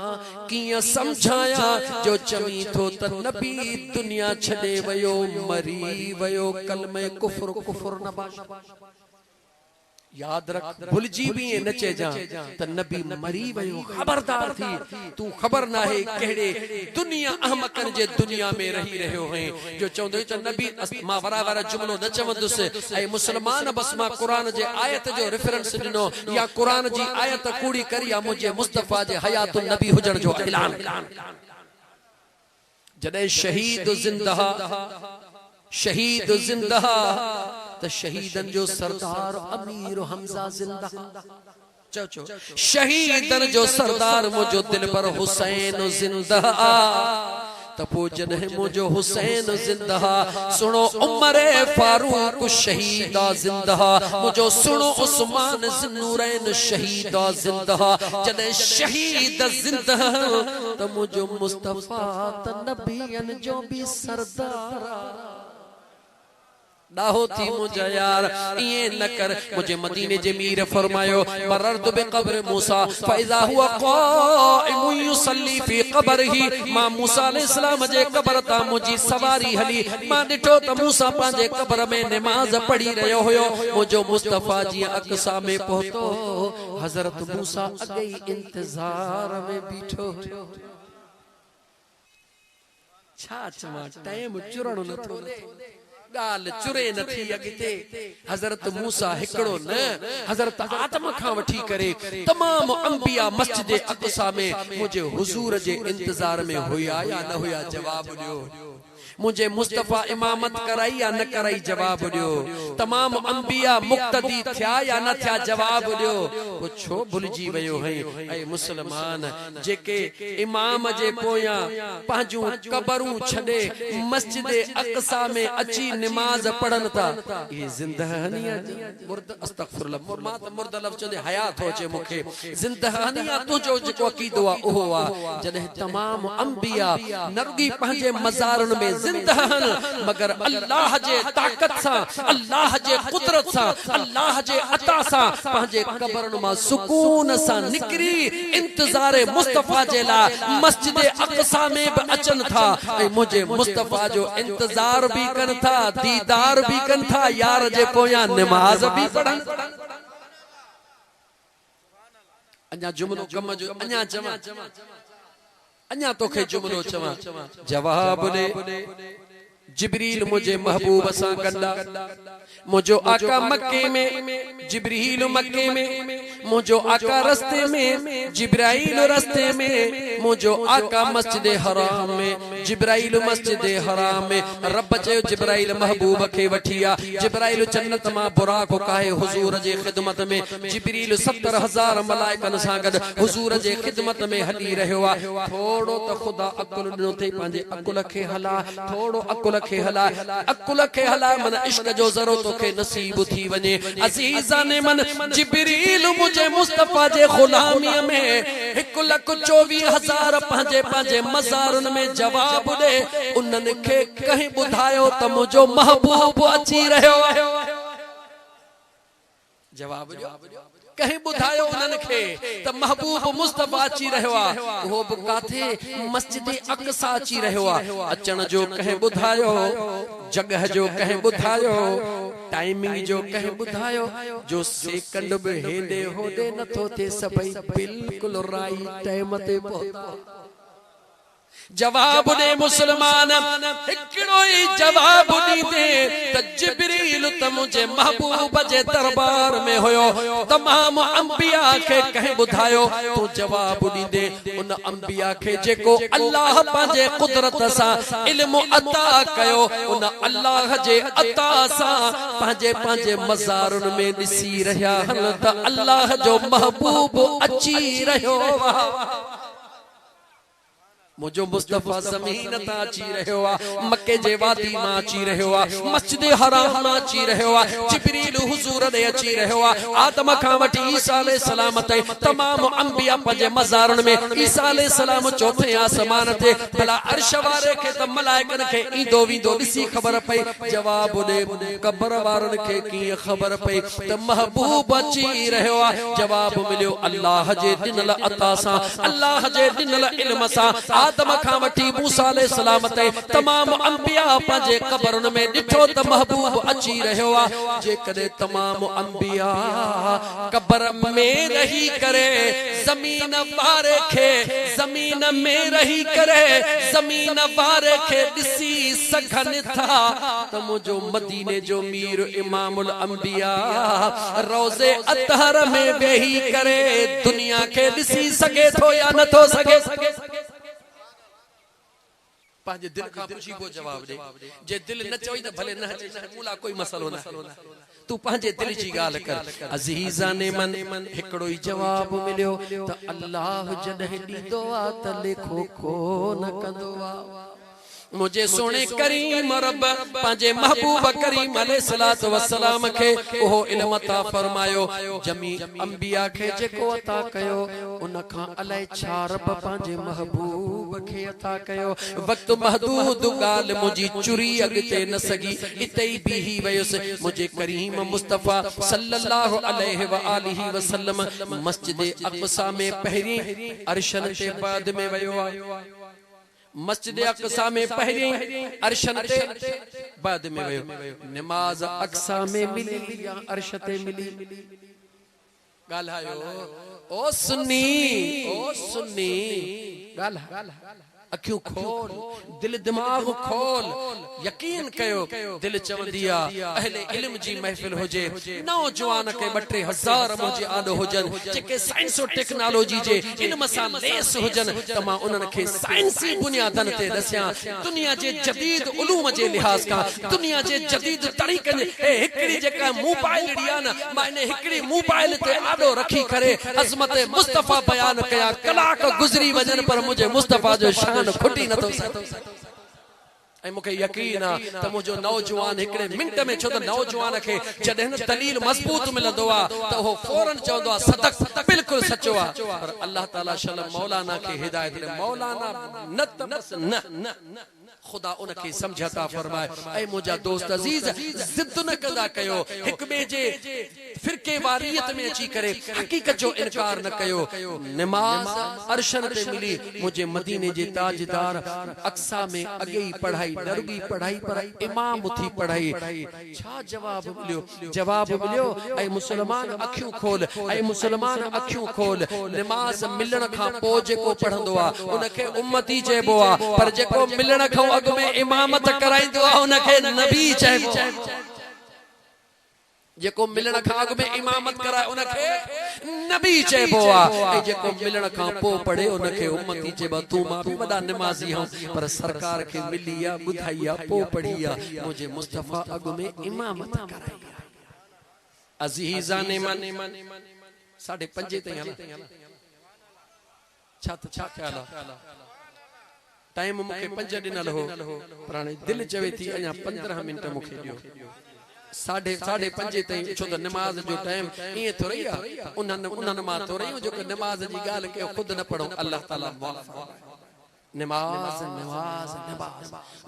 Speaker 1: कीअं समझाया जो चवी थो त नबी दुनिया छॾे वयो मरी वयो कलमे कुफ्र कुफ्र न बाश। याद रख भुलजी भी न चेजा त नबी मरी वयो खबरदार थी तू खबर ना है केड़े दुनिया अहमकन जे दुनिया में रही रहियो है जो चवंदो त नबी मां वरा जुमलो न चवंदुस ऐ मुसलमान बस मां कुरान जे आयत जो रेफरेंस दिनो या कुरान जी आयत कूड़ी करी या मुझे मुस्तफा जे हयातुन नबी हुजण जो ऐलान। जदे शहीद जिंदा तो शहीदन जो सरदार अमीर हमजा जिंदा चो शहीदन जो सरदार मुझो दिल पर हुसैन जिंदा तपो जदे मुझो हुसैन जिंदा सुनो उमरे फारूक शहीदा जिंदा मुझो सुनो उस्मान ज़ुन्नूरैन शहीदा जिंदा जदे शहीद जिंदा तो मुझो मुस्तफा त नबियन जो भी सरदार दाहो थी मुझे यार ये न कर मुझे मदीने जे मीर फरमायो मररतु बिक़ब्र मूसा फइज़ा हुवा क़ाइमुन युसल्ली फी क़ब्रिही मां मूसा अलैहिस्सलाम जे क़ब्र ता मुजी सवारी हली मां ॾिठो त मूसा पंहिंजे क़ब्र में नमाज पढ़ी रहियो हुयो मुझो मुस्तफा जी अक़सा में पहुतो हज़रत मूसा अॻे इंतज़ार में बीठो छा चवां टाइम चुरण नथो गाल चुरे न थी अॻिते हज़रत मूसा हिकड़ो न हज़रत आदम खां वठी करे तमाम अंबिया मस्जिद अक़सा में मुझे हुजूर जे इंतजार में हुया या न हुया जवाब ॾियो। मुझे मुस्तफा इमामत कराई या न कराई जवाब ॾियो। तमाम अंबिया मुक्तदी थिया या न थिया जवाब ॾियो। छो भुलजी वयो है ऐ मुसलमान जेके इमाम जे पोयां पंहिंजूं कबरूं छॾे मस्जिद अक़सा में अची नमाज पढ़न था ये जिंदहानिया अस्तगफिरुल्लाह मां त मुर्द लफ़्ज़ चंदे हया थो अचे मूंखे जिंदहानिया तुंहिंजो जेको अक़ीदो आहे उहो आहे जॾहिं तमाम अंबिया न रुॻी पंहिंजे मज़ारनि में जिंदहन मगर अल्लाह जे ताकत सा अल्लाह जे कुदरत सा अल्लाह जे अता सा पंहिंजे कब्रन मां सुकून सा निकरी इंतजार मुस्तफा जे ला मस्जिद अक़सा में भी अचन था ऐ मुझे मुस्तफा जो इंतजार भी कन था दीदार भी कन था यार जे पोयां नमाज भी पढ़न। अञा जुमलो कम जो अञा चवां अञा तोखे जुमलो चवां जवाब दे जिब्रील मुझे महबूब सा गंदा मुझो आका मक्के में जिब्रील मक्के में मुझो आका रस्ते में जिब्राइल रस्ते में मुझो आका मस्जिद हराम में जिब्राइल मस्जिद हराम में रब जे जिब्राइल महबूब के वठिया जिब्राइल जन्नत मां बुराक काहे हुजूर जे खिदमत में जिब्रील 70,000 मलाइकन सां गड हुजूर जे खिदमत में हली रहियो आ थोड़ो त खुदा अकुल ॾिनो थे पंहिंजे अकुल खे हला थोड़ो अकुल खे हला मन इश्क जो ज़रो तोखे नसीब थी वने अज़ीज़ाने मन जिब्रील मुझे मुस्तफा जे गुलामी में 1,24,000 पंहिंजे मज़ारन में जवाब दे उन्हनि खे कहीं ॿुधायो त मुझो महबूब अची रहियो जवाब ॾियो कहीं ॿुधायो उन्हनि खे त महबूब मुस्तफा अची रहियो आहे उहो बि काथे मस्जिद अक़सा अची रहियो आहे अचण जो कहीं ॿुधायो जगह जो कहीं ॿुधायो टाइमिंग जो कहीं ॿुधायो जो सेकंड बि हेॾे होॾे नथो थिए सभई बिल्कुलु राइट टाइम ते पहुता जवाब दे मुसलमान हिकड़ो ही जवाब दी दे त जिब्रील त मुझे महबूब जे दरबार में होयो तमाम अंबिया के कहे बुधायो तू जवाब दी दे उन अंबिया के जेको अल्लाह पांजे कुदरत सा इल्म अता कयो उन अल्लाह जे अता सा पांजे पांजे मज़ारुन में दिसी रहा हन त अल्लाह जो महबूब अची रहो मुझो मुस्तफा ज़मीन ता अची रहो मक्के जे वादी मां अची रहो मस्जिद हराम मां अची रहो जिब्रील हुजूर दे अची रहो आदम खां वठी ईसा अलैहि सलाम ते तमाम अंबिया पंजे मज़ारन में ईसा अलैहि सलाम चौथे आसमान ते भला अर्श वारे के त मलाइकन के ईंदो वींदो दिसी खबर पई जवाब दे कब्र वारन के की खबर पई त महबूब अची रहो जवाब मिलियो अल्लाह जे दिनल अता सा अल्लाह जे दिनल इल्म सा आदम खां वठी मूसा अलैहि सलाम ते तमाम अंबिया पंजे कब्रन में डिठो त महबूब अची रहो जे कदे तमाम अंबिया कब्र में रही करे जमीन वारे के जमीन में रही करे जमीन वारे के दिसी सखन था त मुझो मदीने जो मीर इमामुल अंबिया रोज़े अतहर में वेही करे दुनिया के दिसी सके थो या न थो सके पांजे दिल का पुछी को जवाब दे जे दिल न चोई त भले न अचे मूला कोई मसलो न तू पांजे दिल जी गाल कर अजीजा ने मन हिकड़ो ही जवाब मिलियो त अल्लाह जदे दीदो आ त लेखो को न कंदो आ मुझे सोने करीम रब पांजे महबूब करीम अलैहिस्सलातु वस्सलाम के ओहो इल्म अता फरमायो जमी अंबिया के जेको अता कयो उन खां अलाए छा रब पांजे महबूब के अता कयो वक्त महदूद गाल मुजी चुरी अगते न सगी इते ही बीही वयुस मुझे करीम मुस्तफा सल्लल्लाहु अलैहि व आलिहि वसल्लम मस्जिद अक़सा में पहरी अरशन ते बाद में वयो मस्जिद अक़सा में पहरी अरशन ते बाद में वयो नमाज अक़सा में मिली या अर्श ते मिली गाल्हायो ओ सुन्नी गाल्हा अखियों खोल दिल दिमाग खोल यकीन कयो दिल चवंदिया अहले इल्म जी महफिल होजे नौजवान के 2000 मुझे आलो होजन जेके साइंस और टेक्नोलॉजी जे इल्म सा लेस होजन तमा उनन के साइंसी बुनियादन ते दसिया दुनिया जे जदीद उलूम जे लिहाज का दुनिया जे जदीद तरीकन ए हिकड़ी जेका मोबाइल डिया न माने हिकड़ी मोबाइल ते आडो रखी करे अजमत मुस्तफा बयान कया कलाक गुजरी वजन पर मुझे मुस्तफा जो शान खुटी न तो ऐ मुखे यकीन आ त मुझो नौजवान एकड़े मिनट में छो त नौजवान के जदे न दलील मजबूत मिलंदो आ त हो फौरन चवंदो आ सदक बिल्कुल सच्चो आ पर अल्लाह ताला शल मौलाना के हिदायत दे मौलाना न त बस न खुदा उनके समझता फरमाए ऐ मुझा दोस्त अजीज जिद न कदा कयो हिक बे जे फिरके वारियत में अची करे हकीकत जो इनकार न कयो नमाज अरशन पे मिली मुझे मदीने जे ताजदार अक्सा में अगे ही पढ़ाई दरगी पढ़ाई पर इमाम थी पढ़ाई छा जवाब मिलियो ऐ मुसलमान अखियों खोल ऐ मुसलमान अखियों खोल नमाज मिलण खां पो जेको पढ़ंदो आ उनके उम्मती चइबो आ पर जेको मिलण खां अग में इमामत कराइंदो आ उनके नबी चइबो जेको मिलण खां अग में इमामत कराए उनके नबी चइबो आ जेको मिलण खां पो पढ़े उनके उम्मती चइबो तू मां भी वडा नमाजी हूं पर सरकार के मिली आ बुधाई आ पो पढ़ी आ मुझे मुस्तफा अग में इमामत कराई अजीजान मन 5:30 ताईं हला छा ख्याल आ टाइम मुखे 5 दिनल हो पर दिल चवे थी अया 15 मिनट मुखे दियो 5:30 ताईं छो त नमाज जो टाइम ये तो रही आ उन्हन मा तो रही जो नमाज जी गाल के खुद न पढ़ो अल्लाह ताला माफ नमाज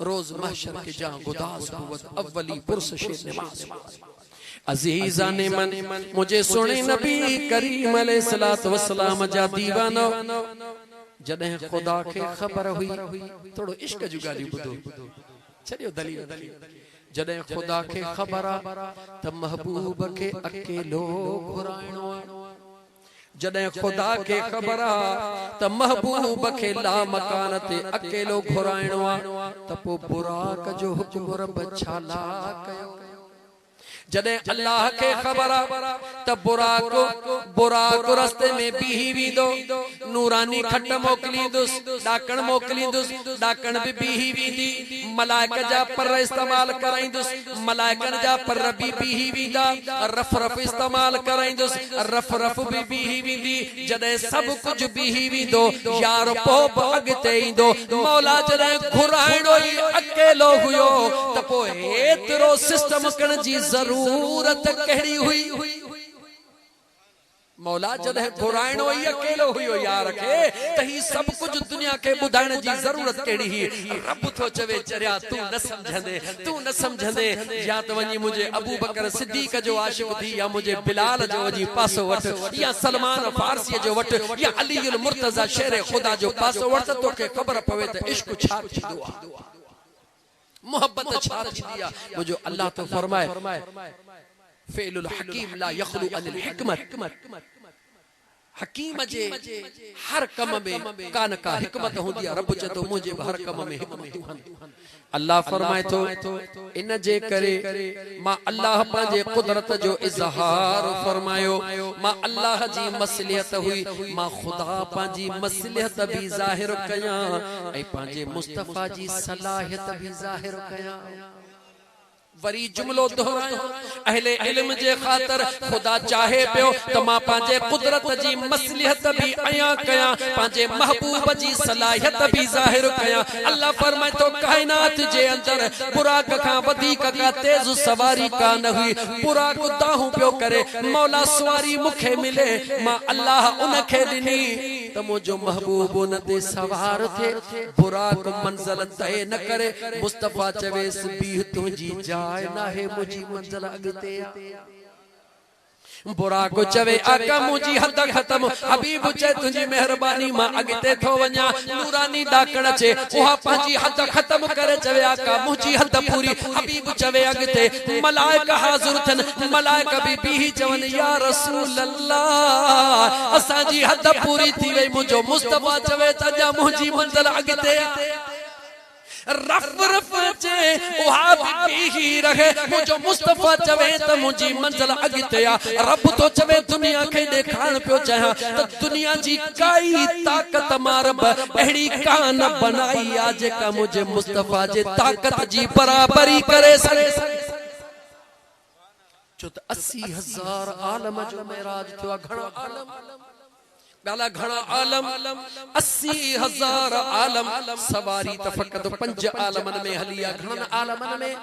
Speaker 1: रोज महशर के जहां गुदास कुवत अव्वली पुरसश नमाज अजीजान मन मुझे सुने नबी करीम अलैहिस्सलातु वस्सलाम जा दीवानो जदे खुदा के खबर हुई थोड़ो इश्क जो गाली बुधो चलियो दलील जदे खुदा के खबर त महबूब के अकेलो घुराइणो जॾहिं खुदा के ख़बर आ त महबूब खे ला मकान ते अकेलो घुराइणो आ त पोइ बुराक जो हुक्म रब छा ला कयो। जॾहिं अल्लाह के ख़बर आ त बुराक रस्ते में बीही वेंदो, नूरानी खट मोकिलींदुसि, ॾाकण मोकिलींदुसि, ॾाकण बि बीही वेंदी, मलाइक जा पर इस्तेमाल कराईंदुसि, मलाइकनि जा पर बि बीही वेंदा, रफ रफ इस्तेमाल कराईंदुसि, रफ रफ बि बीही वेंदी। जॾहिं सभु कुझु बीही वेंदो यार पोइ बि अॻिते ईंदो। मौला जॾहिं घुराइणो ई अकेलो हुयो त पोइ एतिरो सिस्टम करण जी ज़रूरत कहिड़ी हुई। मौला जॾहिं घुराइणो ई अकेलो हुयो यार खे त ही सभु कुझु दुनिया खे ॿुधाइण जी ज़रूरत कहिड़ी हुई। रब थो चवे चरिया तूं न सम्झंदे या त वञी मुंहिंजे अबू बकर सिद्दीक़ जो आशिक़ थी, या मुंहिंजे बिलाल जो वञी पासो वठ, या सलमान फारसीअ जो वठ, या अलीउल मुर्तज़ा शेर खुदा जो पासो वठ, त तोखे ख़बर पवे त इश्क छा थींदो आहे, मोहब्बत छा थींदी आहे। मुंहिंजो अल्लाह तो फरमाए फ़िलुल हकीम ला यख़लु अनिल हिकमत। हकीम जे हर कम में कान का हिकमत हूंदी आहे। रब चए थो मुंहिंजे हर कम में हिकमत हूंदी। अल्लाह फरमाए थो इन जे करे मां अल्लाह पंहिंजे कुदरत जो इज़हार फरमायो, मां अल्लाह जी मसलियत हुई, मां खुदा पंहिंजी मसलियत बि ज़ाहिर कयां ऐं पंहिंजे मुस्तफ़ा जी सलाहियत बि ज़ाहिर कयां। वरी जुमलो दोहरायो, अहले इल्म जे ख़ातिर खुदा चाहे पियो त मां पंहिंजे कुदरत जी मसलियत भी अया कयां, पंहिंजे महबूब जी सलाहियत भी ज़ाहिर कयां। अल्लाह फरमाए तो कायनात जे अंदर बुराक खां वधीक का तेज सवारी का न हुई। बुराक दाहूं पियो करे, मौला सवारी मूंखे मिले, मां अल्लाह उनखे ॾिनी त मुंहिंजो महबूब उन ते सवार थे। बुराक मंज़िल तय न करे, मुस्तफ़ा चवेसि बीह तुंहिंजी ना है मुझी मंजिल अगते। बुराक चवे आका मुझी हद खत्म, हबीब चए तुझी मेहरबानी मां अगते थो वञा। नूरानी ॾाकण चे उहा पंहिंजी हद खत्म करे चवे आका मुझी हद पूरी। हबीब चवे अगते, मलाइक हाज़िर थियन, मलाइक भी बीही चवन या रसूल अल्लाह असांजी हद पूरी थी वई। मुंहिंजो मुस्तफ़ा चवे त जा मुझी मंजिल अगते। रफ रफ चे उहा बीही रहे, मुंहिंजो मुस्तफ़ा चवे त मुंहिंजी मंजिल अॻिते आ। रब तो चवे दुनिया खे ॾेखारण पियो चाहियां त दुनिया जी काई ताक़त मां रब अहिड़ी कान बनाई आ जेका मुंहिंजे मुस्तफ़ा जे ताक़त जी बराबरी करे सघे। छो त 80,000 आलम जो मेराज थियो। घणा आलम ॻाल्हा, घणा आलम 80,000 आलम सवारी त फ़क़त 5 आलमनि में हली आहे। घणनि आलमनि में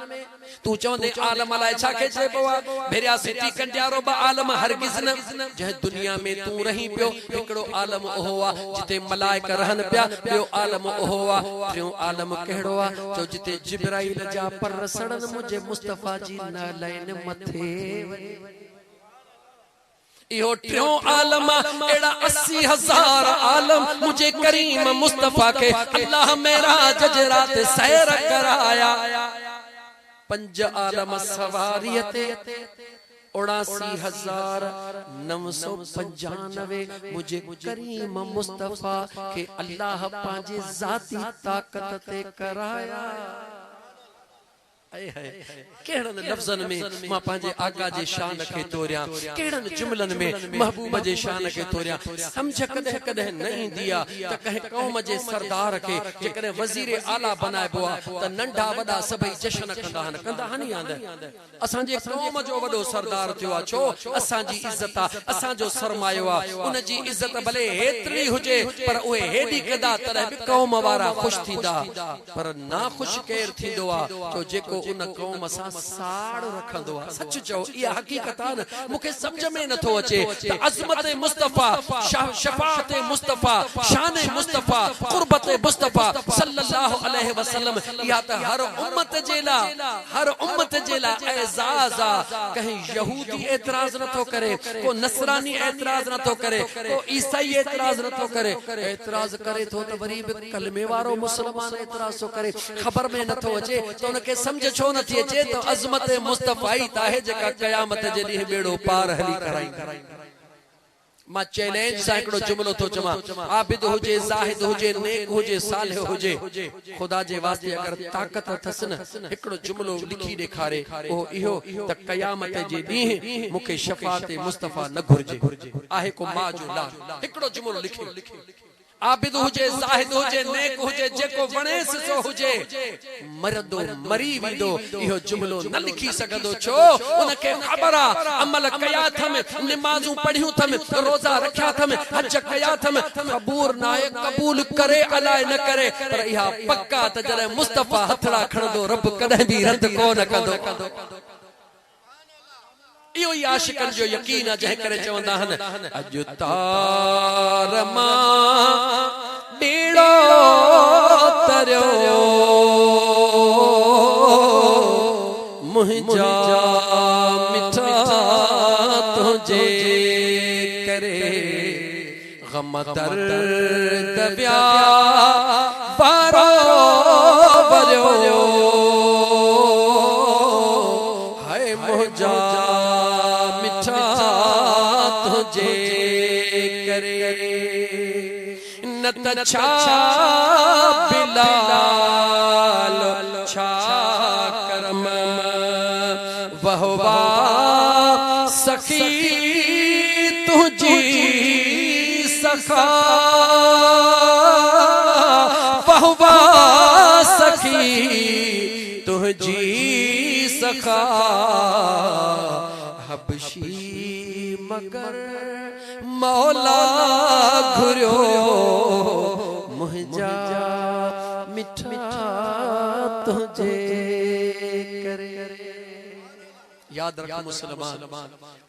Speaker 1: तूं चवंदे आलम अलाए छा खे चइबो आहे। भेरिया सिटी कंडियारो बि आलम हरगिज़ न। जंहिं दुनिया में तूं रही पियो हिकिड़ो आलम उहो आहे जिते मलाइक रहनि पिया, ॿियो आलम उहो आहे। टियों आलम कहिड़ो आहे? चो जिते जिब्राइल जा पर सड़नि मुंहिंजे मुस्तफ़ा जी नालैन मथे। इहो टियों आलम एड़ा 80,000 आलम मुझे करीम मुस्तफ़ा के अल्लाह मेराज जे रात सैर कराया। 5 आलम सवारियते 79,995 मुझे करीम मुस्तफ़ा के अल्लाह पंहिंजे ज़ाती ताक़त ते कराया। केड़न लफ्ज़न में मां पंहिंजे आका जे शान खे तोरियां, केड़न जुमलन में महबूब जे शान खे तोरियां। समझ कदे कदे न ईंदी आ त कंहिं क़ौम जे सरदार खे जेकॾहिं वज़ीर आला बनाइबो आ त नंढा वॾा सभई जश्न कंदा हनी आंदा। असांजे क़ौम जो वॾो सरदार थियो आ, छो असांजी इज़त आ, असांजो सरमायो आ। उन जी इज़त भले हेतरी हुजे पर उहे हेॾी कंदा तॾहिं बि क़ौम वारा ख़ुशि थींदा। पर ना ख़ुशि केर थींदो आ छो जेको उन क़ौम सां साड़ रखंदो आहे। सच चओ इहा हकीकत आहे न। मूंखे सम्झ में नथो अचे त अज़मत मुस्तफ़ा, शफ़ाअत मुस्तफ़ा, शान मुस्तफ़ा, क़ुर्बत मुस्तफ़ा सल्लल्लाहु अलैहि वसल्लम इहा त हर उम्मत जे लाइ एज़ाज़ आहे। कहीं यहूदी एतराज़ नथो करे, को नसरानी एतराज़ नथो करे, को ईसाई एतराज़ नथो करे। एतराज़ करे थो त वरी बि कलमे वारो मुसलमान एतराज़ थो करे। ख़बर में नथो अचे त उनखे समझ छो नथी अचे तो अज़मत मुस्तफ़ा ई आहे जेका क़यामत जे ॾींहुं बेड़ो पार हली कराईंदा। मां चैलेंज सां हिकिड़ो जुमलो थो चवां, आबिद हुजे, ज़ाहिद हुजे, नेक हुजे, सालिह हुजे, खुदा जे वास्ते अगर ताक़त अथसि न हिकिड़ो जुमलो लिखी ॾेखारे, उहो इहो त क़यामत जे ॾींहुं मूंखे शफ़ाअत मुस्तफ़ा न घुर्जे, आहे को मां जो लाल। हिकिड़ो जुमलो लिखे, आबिद हुजे, ज़ाहिद हुजे, नेक हुजे, जेको वणेसि सो हुजे, मरदो मरी वेंदो, इहो जुमलो न लिखी सघंदो। छो? उनखे ख़बर आहे अमल कया अथमि, निमाज़ूं पढ़ियूं अथमि, रोज़ा रखिया अथमि, हज कया अथमि, क़बूल न आहे, क़बूल करे अलाए न करे, पर इहा पक्का त जॾहिं मुस्तफ़ा हथड़ा खणंदो रब कॾहिं बि रद्द कोन कंदो। इहो ई आशिकनि जो यकीन आहे, जंहिं करे चवंदा आहिनि अॼु तार मां ॿेड़ो तरियो, मुंहिंजा मिठा तुंहिंजे करे, ग़म दर्द विया बारो वरियो, हाय मुंहिंजा छा बिलाल छा करम वहवा सखी तुझी सखा, वहवा सखी तुझी सखा, हबशी मगर मौला घुरियो, मुंहिंजा मिठा तुझे करे। याद रख मुसलमान,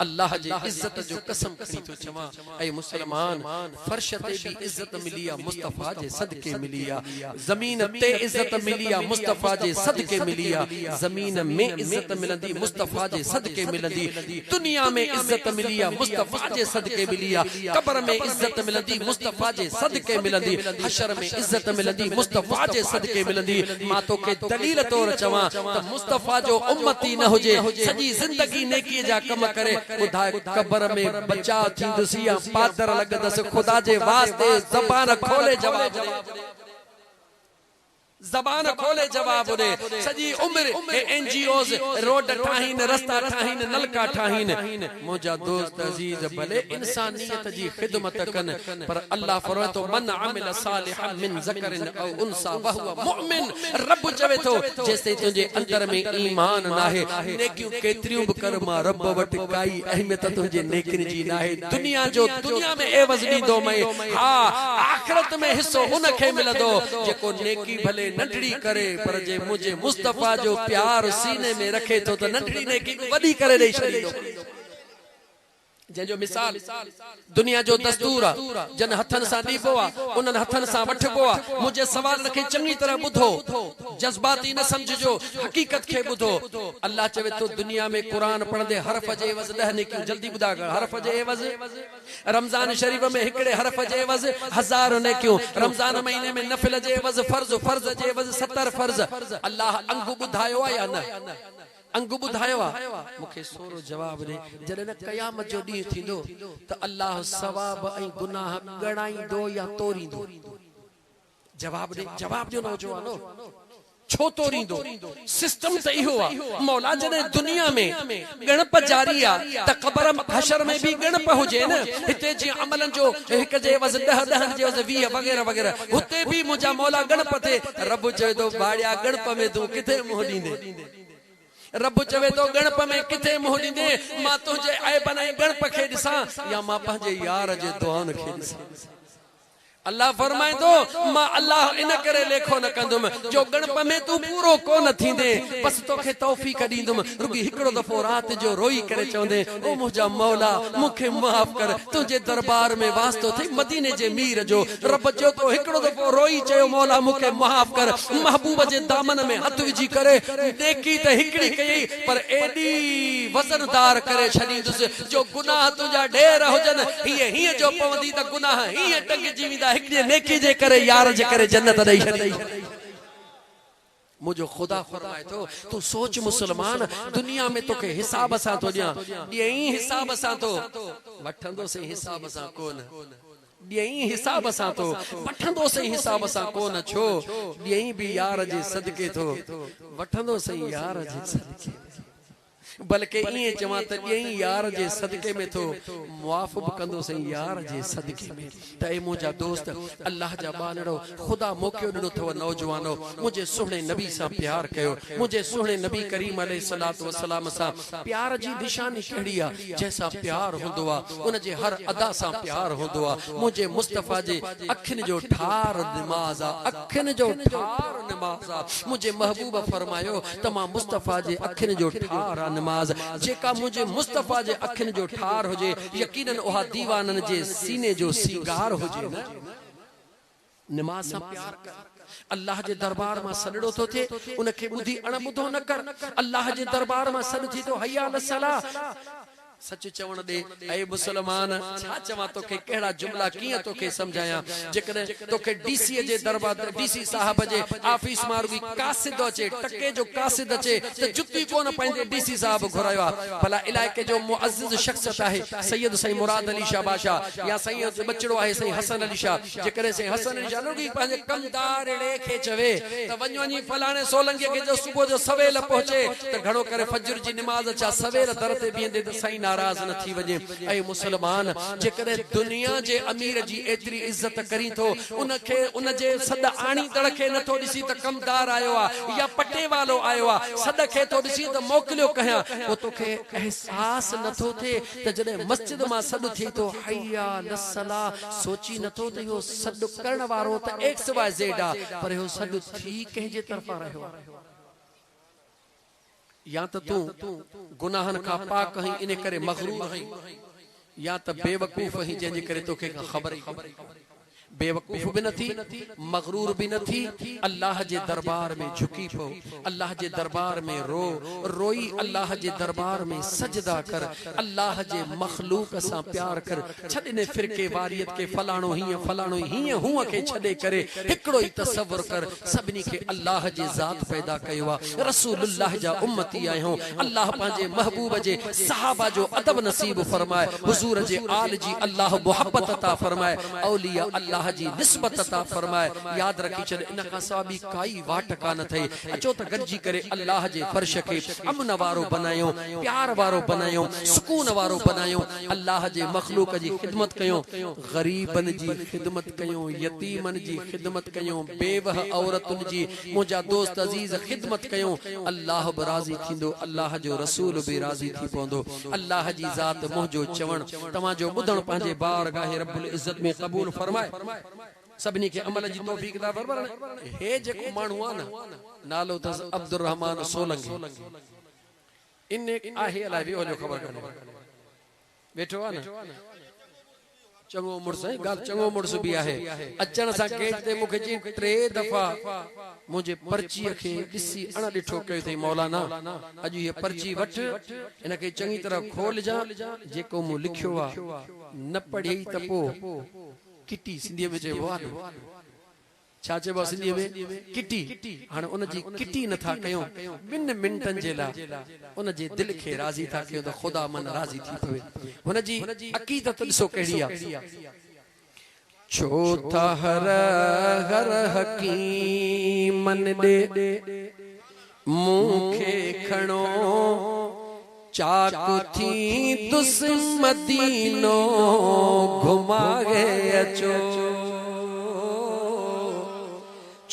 Speaker 1: अल्लाह जी इज्जत जो कसम खणी तो चवां, ऐ मुसलमान फर्श ते भी इज्जत मिली आहे मुस्तफा जे सदके मिली आहे, ज़मीन ते इज्जत मिली आहे मुस्तफा जे सदके मिली आहे, ज़मीन में इज्जत मिलंदी मुस्तफा जे सदके मिलंदी, दुनिया में इज्जत मिली आहे मुस्तफा जे सदके मिली आहे, कब्र में इज्जत मिलंदी मुस्तफा जे सदके मिलंदी, हशर में इज्जत मिलंदी मुस्तफा जे सदके मिलंदी। मां तोखे दलील तौर चवां त मुस्तफा जो उम्मती न हुजे, सॼी जिंदगी नेकी जा कम करे, ॿुधाए कब्र में बचा थींदुसि या पादर लॻंदसि, ख़ुदा जे वास्ते ज़बान खोले जवाब ॾे, ज़बान खोले जवाब ॾे। सॼी उम्र एनजीओस रोड ठाहिन, रस्ता ठाहिन, नलका ठाहिन, मुंहिंजा दोस्त अज़ीज़ भले इंसानियत जी ख़िदमत कन, पर अल्लाह फरमाए थो मन अमिल सालिहन मिन ज़करिन औ उनसा वहुव मुमिन, रब चवे थो जेसिताईं तुंहिंजे अंदर में ईमान नाहे, नेकियूं केतिरियूं बि कर, मां रब वटि काई अहमियत तुंहिंजे नेकियुनि जी नाहे। दुनिया जो दुनिया में एवज़ ॾींदो मई, हा आख़िरत में हिस्सो उनखे मिलंदो जेको नेकी भले नंढड़ी करे, पर जे मुझे मुस्तफा जो प्यार सीने में रखे तो नंढड़ी नेकी वडी करे ॾेई छॾींदो। जंहिंजो मिसाल दुनिया जो दस्तूर आहे, जन हथन सां ॾिबो आहे उन्हनि हथन सां वठबो आहे। मुझे सवाल खे चङी तरह ॿुधो, जज़्बाती न समझजो, हकीकत खे ॿुधो। अल्लाह चवे तो दुनिया में कुरान पढ़ंदे हरफ जे एवज़ 10 नेकियूं, जल्दी ॿुधा कर, हरफ जे एवज़ रमज़ान शरीफ में हिकिड़े हरफ जे एवज़ 1000 नेकियूं, रमज़ान महीने में नफ़िल जे एवज़ फर्ज़, फर्ज़ जे एवज़ 70 फर्ज़। अल्लाह अंग ॿुधायो आहे या न? अंग ॿुधायो आहे? मूंखे सोरो जवाब ॾे। जॾहिं न क़यामत जो ॾींहुं थींदो त अल्लाह सवाब ऐं गुनाह ॻणाईंदो या तोरींदो? जवाब ॾे, जवाब ॾियो नौजवानो, छो तोरींदो? सिस्टम त इहो आहे। मौला जॾहिं दुनिया में ॻणप जारी आहे त क़ब्र हशर में बि ॻणप हुजे न। हिते जीअं अमलनि जो हिक जे एवज़ 10, 10 जे एवज़ 20 वग़ैरह वग़ैरह, हुते बि मुंहिंजा मौला ॻणप थिए। रब चवे थो भाड़िया ॻणप में तूं किथे मुंहुं ॾींदे? रब चवे तो गणप में किथे मुंहुं ॾींदे? मां तुंहिंजे ऐबन ऐं गणप खे ॾिसां या मां पंहिंजे यार जे दुआन खे ॾिसां? अल्लाह फरमाए तो मां अल्लाह इन करे लेखो न कंदुमि जो गणप में तू पूरो कोन थींदे, बस तोखे तौफीक ॾींदुमि। रुगी हिकिड़ो दफ़ो राति जो रोई करे चवंदे, ओ मुंहिंजा मौला मूंखे माफ़ कर, तुंहिंजे दरबार में वास्तो थी मदीने जे मीर जो। रब जो तो हिकिड़ो दफ़ो रोई चयो, मौला मूंखे माफ़ कर। महबूब जे दामन में हथ विझी करे नेकी त हिकिड़ी कई, पर एॾी वज़नदार करे छॾींदुसि जो गुनाह तुंहिंजा ढेर हुजनि, हीअ हीअं जो पवंदी त गुनाह हीअं टंगिजी वेंदा, हिकिड़ी नेकी जे करे यार जे करे जन्नत ॾेई छॾी। मुझो खुदा फरमाए तो तू सोच मुसलमान दुनिया में तो के हिसाब सा तो दिया यही हिसाब सा तो वठंदो से हिसाब सा कोन यही हिसाब सा तो वठंदो से हिसाब सा कोन छो यही भी यार जे सदके तो वठंदो से यार जे सदके बल्कि ये चवा त यही यार जे सदके में तो मुआफ कंदो से यार जे सदके में त ए मुजा दोस्त अल्लाह जा बानड़ो खुदा मौके दिनो थव नौजवानो मुझे सुहणे नबी सा प्यार कयो मुझे सुहणे नबी करीम अलैहिस्सलातु वस्सलाम सा प्यार जी निशानी केड़ी आ जैसा प्यार हुंदो आ उन जे हर अदा सा प्यार हुंदो आ मुझे मुस्तफा जे अखिन जो ठार नमाज आ अखिन जो ठार नमाज आ मुझे महबूब फरमायो तमा मुस्तफा जे अखिन जो ठार नमाज जेका मुझे मुस्तफा जे अखिन जो ठार होजे यकीनन ओहा दीवानन जे सीने जो सिंगार होजे ना नमाज सा प्यार कर अल्लाह जे दरबार में सडड़ो तो थे उनके बुधी अणबुधो न कर अल्लाह जे दरबार में सड थी तो हय्या अल सलाह सच चवण दे ए मुसलमान छा चवा तो के केड़ा जुमला किया तो के समझाया जेकरे तो के डीसी जे दरबार डीसी साहब जे ऑफिस मार भी कासिद अचे टके जो कासिद अचे तो जुत्ती कोन पाइंदे डीसी साहब घुरायो भला इलाके जो मुअज्जिज शख्सियत है सैयद सही मुराद अली शाह बादशाह या सैयद बचड़ो है सही हसन अली शाह जेकरे से हसन अली शाह की पांजे कमदार लेखे चवे तो वञी फलाणे सोलंगे के जो सुबह जो सवेल पहुंचे तो घणो करे फजर जी नमाज अच्छा सवेल दर ते बींदे तो सही नाराज न थी वजे ए मुसलमान जेकरे दुनिया जे अमीर जी एतरी इज्जत करी तो उनके उन जे सद आणी दड़के न तो दिसी त कमदार आयो आ या पटे वालो आयो आ सद के तो दिसी त मोकलियो कया वो तो के एहसास न तो थे त जने मस्जिद मा सद थी तो हय्या लसला सोची न तो त यो सद करण वारो त एक्स वाई जेड आ पर यो सद थी के जे तरफा रहयो या तो तू गुनाहन का पाक ही इने करे मगरूर ही या तो बेवकूफ ही जे करे तो के खबर बेवकूफ भी न थी मगरूर भी न थी अल्लाह जे दरबार में झुकी पो अल्लाह जे दरबार में रोई अल्लाह जे दरबार में सजदा कर अल्लाह जे मखलूक सा प्यार कर छडने फिरके वारियत के फलाणो ही हुआ के छडे करे एकड़ो ही तसव्वुर कर सबनी के अल्लाह जे जात पैदा कयो रसूलुल्लाह जा उम्मती आयो अल्लाह पांजे महबूब जे सहाबा जो अदब नसीब फरमाए हुजूर जे आल जी अल्लाह मोहब्बत अता फरमाए औलिया अल्लाह जी निस्बत अता फरमाए याद रखी चल इन का सवाबी काई वाट कान थे अचो त गरजी करे अल्लाह जे फर्श के अमन वारो बनायो प्यार वारो बनायो सुकून वारो बनायो अल्लाह जे मखलूक जी खिदमत कयो गरीबन जी खिदमत कयो यतीमन जी खिदमत कयो बेवह औरतुन जी मुजा दोस्त अजीज खिदमत कयो अल्लाह भी राजी थींदो अल्लाह जो रसूल भी राजी थी पोंदो अल्लाह जी जात मोजो चवण तमा जो बुधण पांजे बारगाह रब्बुल इज्जत में कबूल फरमाए सबनी के अमल जी तौफीक दा बरबर हे जेको मानू आ ना नालो तस अब्दुल रहमान सोलंगी इने आहे अलाई भी हो खबर कर बैठो आ ना चंगो मुर्स है गाल चंगो मुर्स भी आहे अचन सा गेट ते मुखे जी 3 दफा मुझे पर्ची खे दिसी अण डिठो कयो थई मौलाना अज ये पर्ची वठ इनके चंगी तरह खोल जा जेको मु लिखियो आ न पढ़ी त पो किटी सिंधी में चेबो आ छा चेबो सिंधी में किटी हाने उन जी किटी न था कयो 2 मिनटन जे ला उन जे दिल के राजी था कयो त खुदा मन राजी थी पवे उन जी अकीदत ॾिसो कहिड़ी आ छो था हर हकीम मन दे मुखे खणो चाकू थी तुस मदीनो घुमाए अचो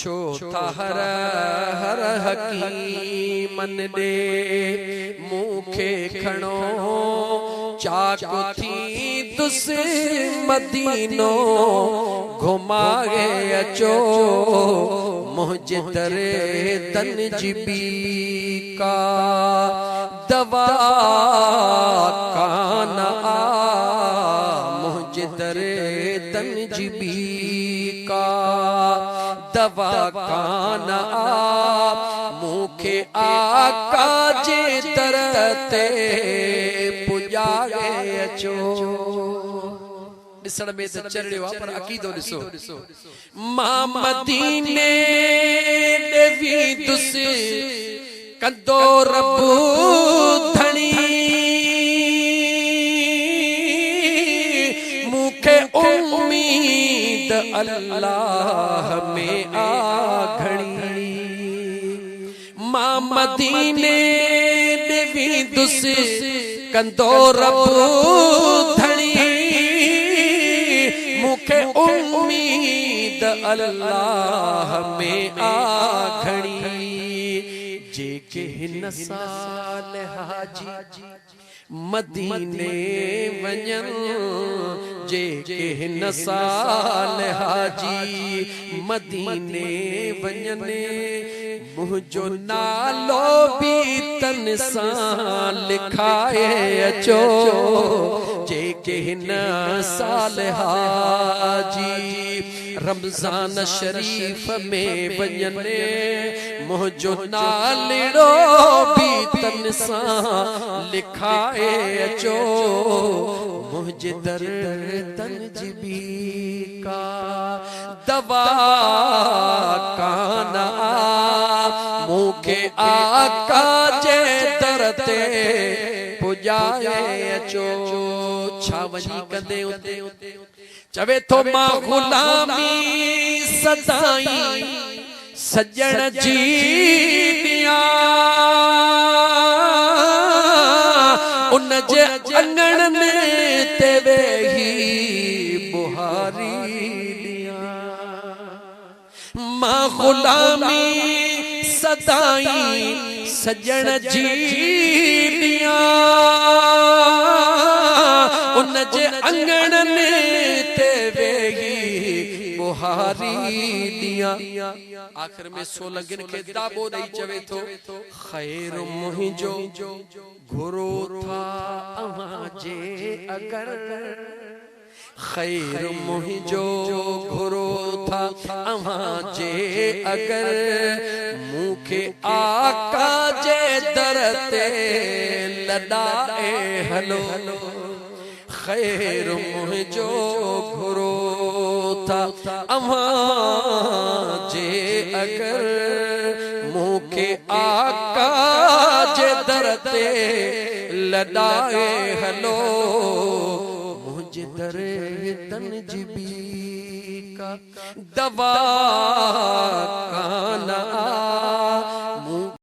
Speaker 1: छो था हर हकीमन दे मुखे खणो चाकू थी तुस मदीनो घुमाए अचो मुझे दरे तन जिबी का दवा कान आ मुझे दरे तन जिबी का दवा कान आ मुखे आका जे तरते पुजाए अचो ॾिसण में त चरड़ियो आहे पर अक़ीदो ॾिसो मां मदीने ॾेवींदुसि कंदो रब धणी मूंखे उम्मीद अल्लाह में आ घणी मां मदीने ॾेवींदुसि कंदो रब धणी मूंखे उम्मीद अल्लाह में आ घणी जेके हिन साल हाजी मदीने वञन जेके हिन साल हाजी मदीने वञन मुंहिंजो नालो भी तन सां लिखाए अचो जेके हिन साल हाजी रमजान शरीफ में वञन मुंहिंजो नालो भी तन सां लिखाए अचो मुझे दर तंजीबी का दवा काना मूंखे आका जे दर ते पुजाए अचो छा वञी कंदे उते चवे थो मां गुलामी सदाई सजण जी उन जे अंगण में ते वेही बुहारी मां गुलामी सदाई सजण जी उन जे अंगण में ते वेही बुहारी दिया आखिर में सोलंगिन के दाबो ॾेई चवे थो खैर मुंहिंजो घुरो था अव्हां जे अगर खैर मुंहिंजो घुरो था अव्हां जे अगर मूंखे आका जे दर ते लॾाए हलो खैर मुंहिंजो घुरो था अव्हां जे अगर मूंखे आका जे दर ते लॾाए हलो मुझे दर तंजीबी का दवा काना